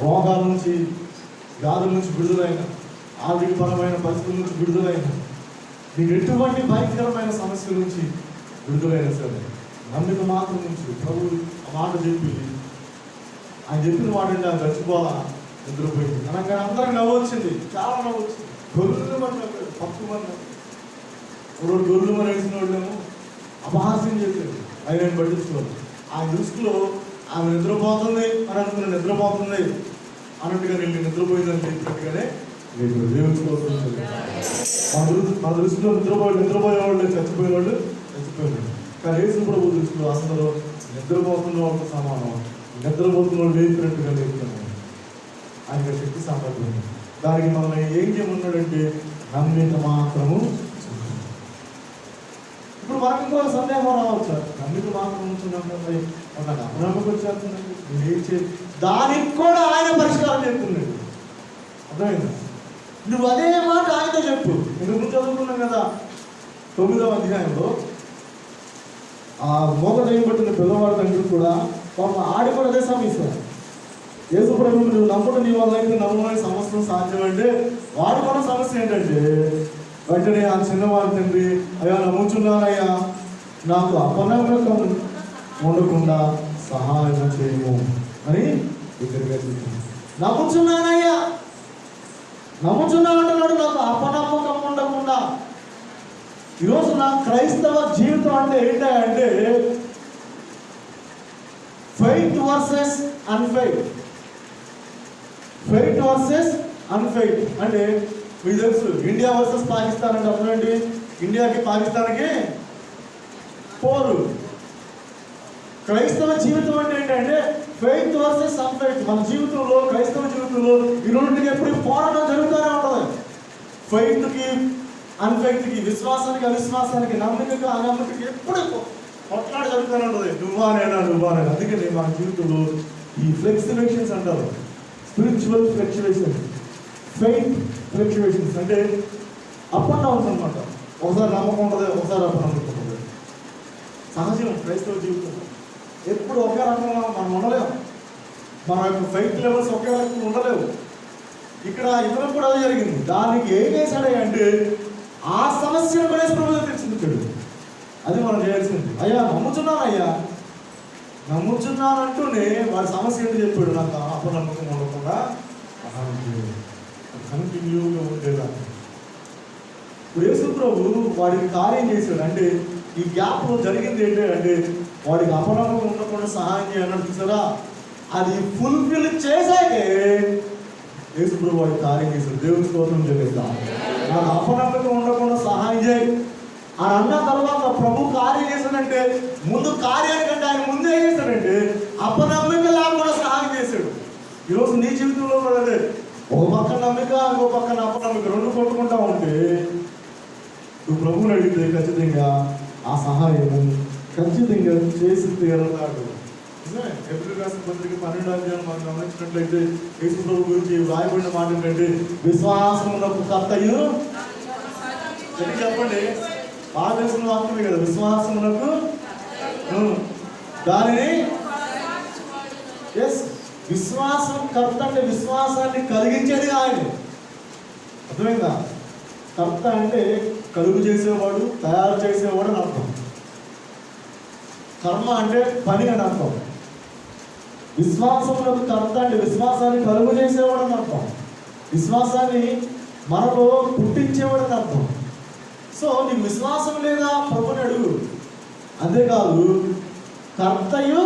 రోగాల నుంచి, వ్యాధుల నుంచి విడుదలైన, ఆర్థికపరమైన పరిస్థితుల నుంచి విడుదలైన, నీకు ఎటువంటి భయంకరమైన సమస్యల నుంచి విడుదలైన సరే నమ్మిక మాత్రం నుంచి ప్రభు ఆ మాట చెప్పి, ఆయన చెప్పిన మాట అంటే ఆయన చచ్చిపోవాలా, నిద్రపోయింది అనగానే అందరం నవ్వొచ్చింది, చాలా నవ్వొచ్చింది. గొర్రెలు మన పప్పు మన గొర్రెలు మన వేసిన వాళ్ళేమో అపహాస్యం చేశారు, ఆయన పట్టించుకోవాలి. ఆయన దృష్టిలో ఆమె నిద్రపోతుంది అని అనుకున్న, నిద్రపోతుంది అన్నట్టుగా నేను నిద్రపోయిందని చెప్పినట్టుగానే దేవుని కోసం మన దృష్టిలో నిద్రపోయేవాళ్ళు చచ్చిపోయేవాళ్ళు చచ్చిపోయేవాళ్ళు. కానీ యేసు ప్రభు దృష్టిలో అందరూ నిద్రపోతున్న వాళ్ళతో సమానం, నిద్రపోతున్న వాళ్ళు లేపినట్టుగా లేపుతున్నాడు. ఆయన శక్తి సామర్థ్యం దానికి మనం ఏం చేయమన్నాడంటే, నమ్మిక మాత్రము. ఇప్పుడు మనకి ఇంకో సందేహం రావచ్చు, నమ్మిక మాత్రం ఉంచున్నాం కదా, నాకు అపనమ్మకం వచ్చేస్తుందండి, నేను ఏం చేయాలి, దానికి కూడా ఆయన పరిష్కారం చెప్తున్నాడు. అర్థమైందా? నువ్వు అదే మాట ఆయనతో చెప్పు. ఎందుకు చదువుకున్నాం కదా 9వ అధ్యాయంలో ఆ మోగదయం పట్టిన పిల్లవాడి తండ్రి కూడా పాప ఆడి కూడా అదే సమస్య. యేసు ప్రభువు నువ్వు నమ్ముడు నీ వల్ల అయితే నమ్మని సమస్యలు సాధ్యం అంటే, వాడు కూడా సమస్య ఏంటంటే, వెంటనే ఆ చిన్నవాడి తండ్రి, అయ్యా నమ్ముచున్నానయ్యా, నాకు అపనమ్మకం ఉండకుండా సహాయం చేయము అని దగ్గరగా చెప్పింది. నమ్ముచున్నానయ్యా, నమ్ముచున్నా అంటున్నాడు, నాకు అపనమ్మకం ఉండకుండా. ఈరోజు నా క్రైస్తవ జీవితం అంటే ఏంటంటే, ఫెయిత్ వర్సెస్ అన్ఫెయిత్. ఫెయిత్ వర్సెస్ అన్ఫెయిత్ అంటే మీకు తెలుసు, ఇండియా వర్సెస్ పాకిస్తాన్ అంటే అర్థమేంటి? ఇండియాకి పాకిస్తాన్కి పోరు. క్రైస్తవ జీవితం అంటే ఏంటంటే ఫెయిత్ వర్సెస్ అన్ఫెయిత్. మన జీవితంలో, క్రైస్తవ జీవితంలో ఈ రెండింటికి ఎప్పుడు పోరాటం జరుగుతూనే ఉంటుంది. ఫెయిత్కి అన్ఫెయిత్కి, విశ్వాసానికి అవిశ్వాసానికి, నమ్మికకి అనమ్మికకి ఎప్పుడు కొట్లాట జరుగుతూనే ఉంటుంది. నువ్వానైనా. అందుకని మన జీవితంలో ఈ ఫ్లెక్చువేషన్స్ అంటారు, స్పిరిచువల్ ఫ్లెక్చువేషన్స్, ఫెయిత్ ఫ్లక్చువేషన్స్ అంటే అప్ అండ్ డౌన్స్ అనమాట. ఒకసారి నమ్మకం ఉంటుంది, ఒకసారి అపనమ్మకం ఉంటుంది. సహజం క్రైస్తవ జీవితం. ఎప్పుడు ఒకే రకంగా మనం ఉండలేము, మన యొక్క ఫెయిత్ లెవెల్స్ ఒకే రకంగా ఉండలేవు. ఇక్కడ ఇతరులు కూడా అదే జరిగింది. దానికి ఏం చేశాడే అంటే, ఆ సమస్యను కూడా ప్రభుత్వం తెచ్చించాడు. అది మనం చేయాల్సింది. అయ్యా నమ్ముచున్నానయ్యా, నమ్ముచున్నానంటూనే వాడి సమస్య ఏంటి చెప్పాడు, నాకు అపనమ్మకం ఉండకుండా కంటిన్యూగా ఉండేదా. ఇప్పుడు యేసు ప్రభు వాడికి కార్యం చేశాడు. అంటే ఈ గ్యాప్లో జరిగింది ఏంటంటే, వాడికి అపనమ్మకం ఉండకుండా సహాయం చేయాలని చూసారా, అది ఫుల్ఫిల్ చేశాకే యేసు ప్రభు వాడికి కార్యం చేశాడు. దేవుని స్తోత్రం చెల్లిస్తా. నాకు అపనమ్మకం ఉండకుండా సహాయం చేయి అని అన్న తర్వాత ప్రభు కార్యం చేశాడంటే, ముందు కార్యానికంటే ఆయన ముందు ఏం చేశాడంటే అపనమ్మకం లేకుండా సహాయం చేశాడు. ఈరోజు నీ జీవితంలో కూడా అదే, ఒక పక్క నమ్మిక, ఇంకో పక్కన అపనమ్మిక, రెండు కొట్టుకుంటా ఉంటే నువ్వు ప్రభువుని అడిగితే ఖచ్చితంగా ఆ సహాయము ఖచ్చితంగా చేసి తీరతాడు. ఎబ్రిల్ రాసిన పత్రిక 12వ అధ్యాయం మనం గమనించినట్లయితే యేసు ప్రభు గురించి రాయబడిన మాట ఏంటంటే విశ్వాసమునకు కర్తయు. చెప్పండి, బాగా తెలిసిన వాక్యమే కదా, విశ్వాసమునకు దానిని. ఎస్, విశ్వాసం కర్త అంటే విశ్వాసాన్ని కలిగించేది ఆయన. అర్థమైందా? కర్త అంటే కలుగు చేసేవాడు, తయారు చేసేవాడు అని అర్థం. కర్మ అంటే పని అని అర్థం. విశ్వాసంలో కర్త అంటే విశ్వాసాన్ని కలుగు చేసేవాడు అని అర్థం. విశ్వాసాన్ని మనలో పుట్టించేవాడు అని అర్థం. సో నీకు విశ్వాసం లేదా ప్రభుని అడుగు. అంతేకాదు కర్తయు.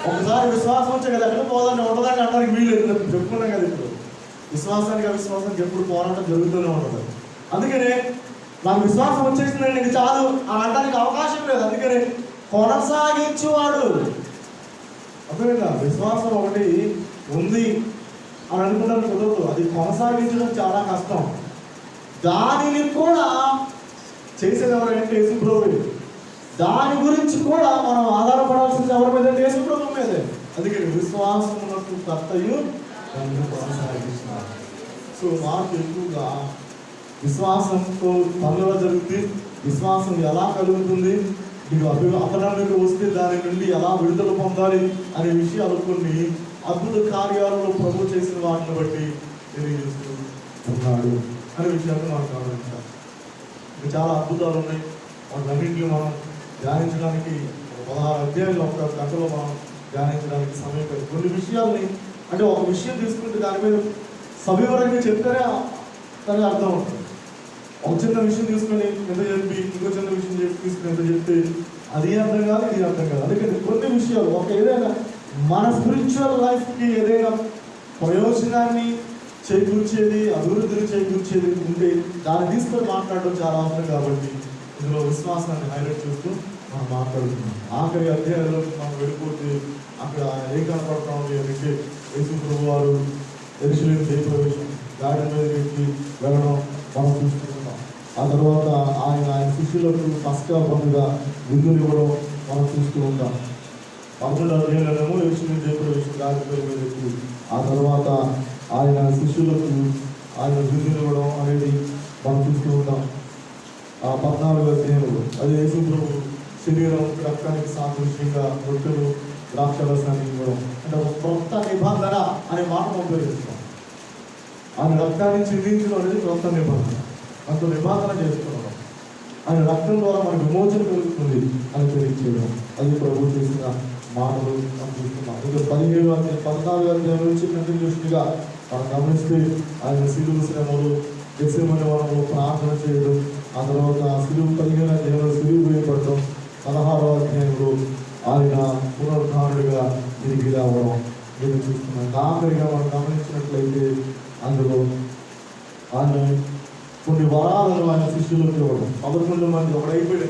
ఒకసారి విశ్వాసం వచ్చే కదా ఎక్కడ పోదాన్ని ఉండదాన్ని అనడానికి వీలు చెప్పుకున్నాం కదా. ఇప్పుడు విశ్వాసానికి అవిశ్వాసానికి ఎప్పుడు పోరాటం జరుగుతూనే ఉంటుంది. అందుకనే నాకు విశ్వాసం వచ్చేసిందండి ఇంక చాలు అని అనడానికి అవకాశం లేదు. అందుకనే కొనసాగించువాడు. అర్థమైందా? విశ్వాసం ఒకటి ఉంది అని అనుకున్నాను కుదరదు, అది కొనసాగించడం చాలా కష్టం. దానిని కూడా చేసేది ఎవరంటే యేసు ప్రభువే. దాని గురించి కూడా మనం ఆధారపడాల్సింది ఎవరి మీద? యేసు ప్రభు మీదే. అందుకని విశ్వాసమునకు కర్తయు దాన్ని కొనసాగిస్తున్నారు. సో మాకు ఎక్కువగా విశ్వాసంతో పనులు జరుగుతుంది. విశ్వాసం ఎలా కలుగుతుంది, నీకు అపనమ్మిక వస్తే దాని నుండి ఎలా విడుదల పొందాలి అనే విషయాలు కొన్ని అద్భుత కార్యాలలో ప్రభు చేసిన వాటిని బట్టి తెలియజేస్తూ ఉన్నాడు అనే విషయాన్ని మనం గమనించాలి. ఇంకా చాలా అద్భుతాలు ఉన్నాయి. వాటిన్నింటినీ మనం ధ్యానించడానికి 16 అధ్యాయులు ఒక గంటలో మనం ధ్యానించడానికి సమయం లేదు. కొన్ని విషయాల్ని అంటే ఒక విషయం తీసుకుంటే దాని మీద సవివరంగా చెప్తేనే దానికి అర్థం ఉంటుంది. ఒక చిన్న విషయం తీసుకొని ఎంత చెప్పి ఇంకో చిన్న విషయం తీసుకుని ఎంత చెప్తే అది అర్థం కాదు, ఇది అర్థం కాదు. అందుకని కొన్ని విషయాలు ఒక ఏదైనా మన స్పిరిచువల్ లైఫ్కి ఏదైనా ప్రయోజనాన్ని చేకూర్చేది, అభివృద్ధిని చేకూర్చేది ఉంటే దాన్ని తీసుకొని మాట్లాడడం చాలా అవసరం. కాబట్టి ఇందులో విశ్వాసాన్ని హైలైట్ చేస్తూ మనం మాట్లాడుతున్నాం. ఆఖరి అధ్యాయంలోకి మనం వెళ్ళిపోతే అక్కడ ఏం కనపడతా ఉంది అంటే యేసు ప్రభు వారు యెరూషలేము జయప్రవేశం గాడి మీద ఎక్కి వెళ్ళడం మనం చూస్తున్నాం. ఆ తర్వాత ఆయన శిష్యులకు పస్కా పండుగ విందులు ఇవ్వడం మనం చూస్తూ ఉంటాం. 11వ అధ్యాయంలోనేమో యెరూషలేము జయప్రవేశం గాడి మీద ఎక్కి ఆ తర్వాత ఆయన శిష్యులకు ఆయన విందులు ఇవ్వడం అనేది మనం చూస్తూ ఉంటాం. ఆ 14వ అధ్యాయంలో అది యేసు ప్రభు శరీరం రక్తానికి సాదృశ్యంగా రొట్టెలు ద్రాక్షరసాన్ని ఇవ్వడం అంటే ఒక కొత్త నిబంధన అనే మాట ఉపయోగిస్తాం. ఆయన రక్తాన్ని చిందించడం అనేది కొత్త నిబంధన, అంత నిబంధన చేసుకోవడం. ఆయన రక్తం ద్వారా మనకు విమోచన కలుగుతుంది అని తెలియచేయడం అది ప్రభు చేసిన మాటలు మనం చూస్తున్నాం. ఇంకా 14వ అధ్యాయం నుంచి కంటిన్యూషన్గా మనం గమనిస్తే ఆయన శిలువ శ్రమలు గెత్సేమనే వనంలో ప్రార్థన చేయడం, ఆ తర్వాత శిలువ 15వ అధ్యాయంలో శిలువ వేయబడడం, 16వ అధ్యాయంలో ఆయన పునరుద్ధారుడిగా తిరిగి రావడం నేను చూస్తున్నాను. ఆఖరిగా మనం గమనించినట్లయితే అందులో ఆయన కొన్ని వరాలను ఆయన శిష్యులకు ఇవ్వడం. 11 మంది ఒకడైపోయాడు.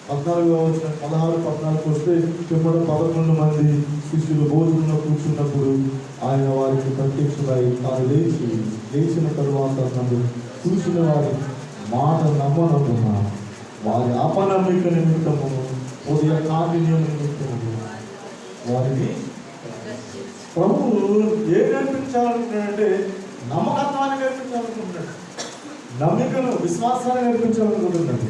14వ వచ్చిన 16, 14 వస్తే చెప్పడం 11 మంది శిష్యులు భోజనంలో కూర్చున్నప్పుడు ఆయన వారికి ప్రత్యక్షమై తాను లేచిన తరువాత నన్ను చూసిన వారి మాట నమ్మనమున వారి అపనమ్మిక నిమిత్తము ఉదయ కాఠిన్యం నిమిత్తము వారిని ప్రభువు ఏం నేర్పించాలనుకుంటున్నాడంటే నమ్మకత్వాన్ని నేర్పించాలనుకుంటున్నాడు. నమ్మికను విశ్వాసాన్ని నేర్పించాలనుకుంటున్నాడు.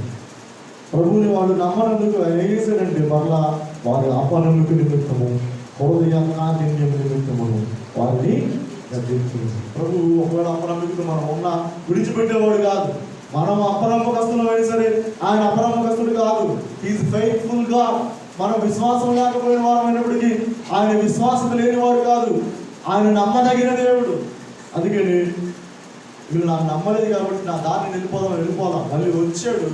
ప్రభువుని వాళ్ళు నమ్మనందుకు ఆయన ఏం చేశాడంటే మరలా వారి అపనమ్మిక నిమిత్తము హృదయ కాఠిన్యం నిమిత్తము వారిని గద్దించింది. ప్రభు ఒకవేళ అపనమ్మికతో మనం ఉన్న విడిచిపెట్టేవాడు కాదు. మనం అపనమ్మకస్తులమైనా సరే ఆయన అపనమ్మకస్తుడు కాదు. Is faithful God. మనం విశ్వాసం లేకపోయిన వారమైనప్పటికీ ఆయన విశ్వాసం లేనివాడు కాదు. ఆయన నమ్మదగిన దేవుడు. అందుకని వీళ్ళు నాకు నమ్మలేదు కాబట్టి నా దారిని వెళ్ళిపోదాం మళ్ళీ వచ్చాడు.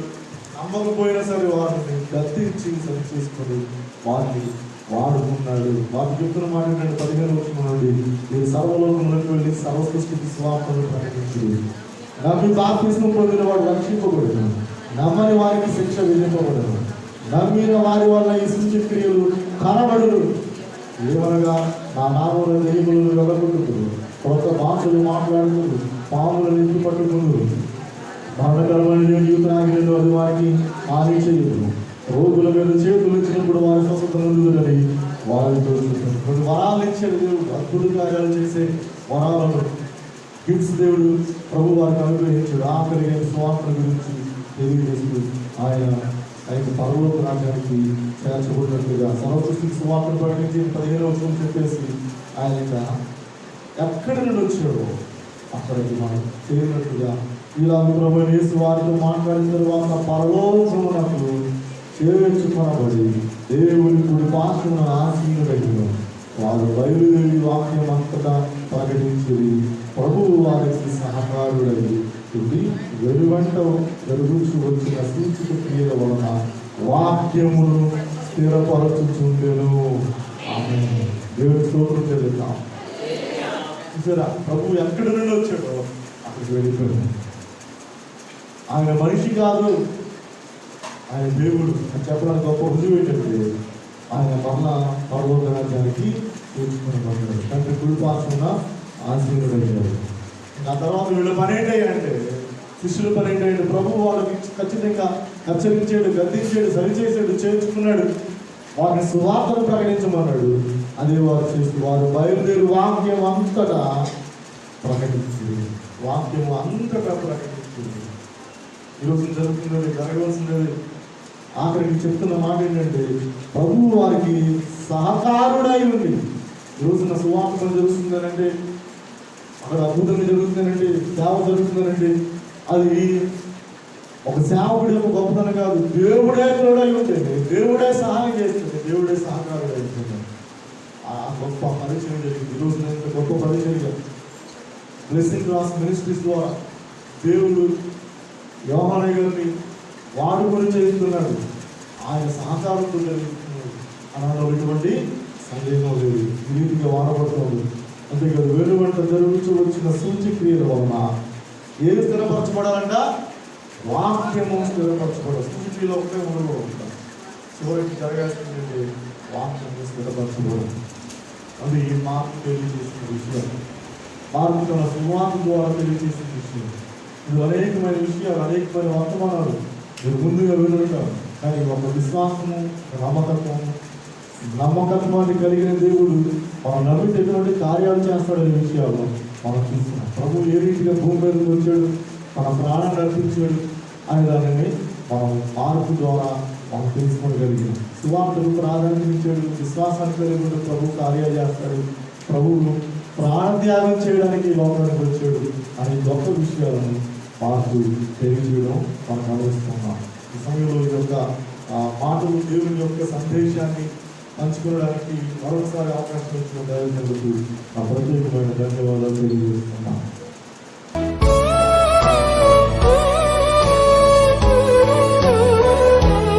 నమ్మకపోయినా సరే వారిని గద్దించి సరి చేసుకొని వారిని వాడుకున్నాడు. వారు చెప్తున్న మాట ఏంటంటే 15వ వచనం నుండి మీరు సర్వలోకంలోకి వెళ్ళి సర్వసృష్టికి సువార్తను ప్రకటించు. నమ్మి బాప్తిస్మం పొందిన వాడు రక్షింపబడను, నమ్మని వారికి శిక్ష విధింపబడను. నమ్మిన వారి వల్ల ఈ సూచక్రియలు కనబడును. ఏమనగా నా నామమున దెయ్యములను వెళ్ళగొట్టుదురు, కొత్త భాషలు మాట్లాడుతూ పాములను ఎత్తి పట్టుకుందరు. మరణకరమైన జీవితాగిన అది వారికి హాని చేయదు. రోగుల మీద చేతులు ఇచ్చినప్పుడు వారి స్వస్థత నొందుదని వారితో కొన్ని వరాలు ఇచ్చాడు దేవుడు. అద్భుత కార్యాలు చేసే వరాలను గిఫ్ట్స్ దేవుడు ప్రభు వారికి అనుగ్రహించాడు. ఆఖరిగా స్వార్థ గురించి తెలియజేస్తూ ఆయన పరలోక రాజ్యానికి చేర్చబడినట్లుగా సర్వసృష్టికి సువార్తను ప్రకటించి 15వ వచనం చెప్పేసి ఆయన ఎక్కడి నుండి వచ్చాడో అక్కడికి మనం చేరినట్లుగా ఇలా ప్రభు యేసు వారితో మాట్లాడిన తర్వాత పరలోకమునకు చేర్చుకొనబడి దేవుని కుడి పార్శ్వమున ఆసీనుడైన వారు బయలుదేరి వాక్యం అంతటా ప్రకటించి ప్రభువు వారికి సహకారుడై వెలువంట జరుగుచు వచ్చిన సూచిక క్రియల వలన వాక్యమును స్థిరపరచుచుండెను. ఆమేన్. దేవుని స్తోత్రం చెల్లిద్దాం. చూసారా, ప్రభు ఎక్కడి నుండి వచ్చాడో అక్కడికి వెళ్ళిపోయాడు. ఆయన మనిషి కాదు, ఆయన దేవుడు అని చెప్పడానికి గొప్ప రుజువు ఏంటంటే ఆయన మరలా పరలోక రాజ్యానికి చేర్చుకుని పడ్డాడు. తండ్రి కుడి పార్శ్వమున ఆసీనుడయ్యాడు. ఆ తర్వాత వీళ్ళ పని ఏంటంటే శిష్యుల పని ఏంటంటే ప్రభు వాళ్ళకి ఖచ్చితంగా హెచ్చరించాడు, గద్దించాడు, సరిచేసాడు, చేర్చుకున్నాడు. వారిని సువార్తను ప్రకటించమన్నాడు. అదే వారు చేస్తూ వారు బయలుదేరి వాక్యం అంతటా ప్రకటించింది. వాక్యము అంతటా ప్రకటించింది. ఈరోజు జరుగుతున్నది, జరగవలసినది ఆఖరికి చెప్తున్న మాట ఏంటంటే ప్రభువు వారికి సహకారుడై ఉంది. ఈరోజున సువార్త జరుగుతుందనంటే, అక్కడ అద్భుతంగా జరుగుతుందనంటే, సేవ జరుగుతుందనంటే అది ఒక సేవకుడి యొక్క గొప్పతనం కాదు, దేవుడే తోడై ఉంటుంది, దేవుడే సహాయం చేస్తుంది, దేవుడే సహకారుడై ఉంటుంది. ఆ గొప్ప పరిచయం జరిగింది. ఈరోజున గొప్ప పరిచయం బ్లెస్సింగ్ క్లాస్ మినిస్ట్రీస్ ద్వారా దేవుడు యోహానయ్య గారిని వాడుకొని చేస్తున్నాడు. ఆయన సహకారంతో జరుగుతున్నాడు అనడంలో ఎటువంటి సందేహం లేదు. ఈ రీతిగా వాడబడుతుంది. అంతేకాదు వెలువంట జరుగుతూ వచ్చిన సూచక్రియల వలన ఏది స్థిరపరచబడాలంట? వాక్యము స్థిరపరచబడాలి. సూచక్రియలో ఒకటే ఉండకూడదు. చివరికి జరగాల్సిందంటే వాక్యము స్థిరపరచబడాలి. అది మార్పు తెలియజేసిన విషయం, మార్పు తన సువార్త ద్వారా తెలియజేసిన విషయం. ఇది అనేకమైన విషయాలు, అనేకమైన వర్తమానాలు మీరు ముందుగా వినుంటారు. కానీ ఒక విశ్వాసము, నమ్మకత్వాన్ని కలిగిన దేవుడు మనం నమ్మితే ఎటువంటి కార్యాలు చేస్తాడనే విషయాలు మనం చూస్తున్నాం. ప్రభు ఏ రీతిగా భూమి మీదకి వచ్చాడు, మన ప్రాణాన్ని అర్పించాడు అనే దానిని మనం మార్పు ద్వారా మనం తెలుసుకోగలిగాం. సువార్తకు ప్రాధాన్యత ఇచ్చాడు, విశ్వాసాన్ని కలిగి ప్రభు కార్యాలు చేస్తాడు, ప్రభువు ప్రాణత్యాగం చేయడానికి లోకానికి వచ్చాడు అనే గొప్ప విషయాలను మనకు తెలియజేయడం మనం గమనిస్తున్నాం. ఈ సమయంలో ఈ యొక్క మాటలు దేవుని యొక్క సందేశాన్ని పంచుకోవడానికి మరొకసారి అవకాశం ఇచ్చిన దైవజనులకు నా ప్రత్యేకమైన ధన్యవాదాలు తెలియజేస్తున్నాను.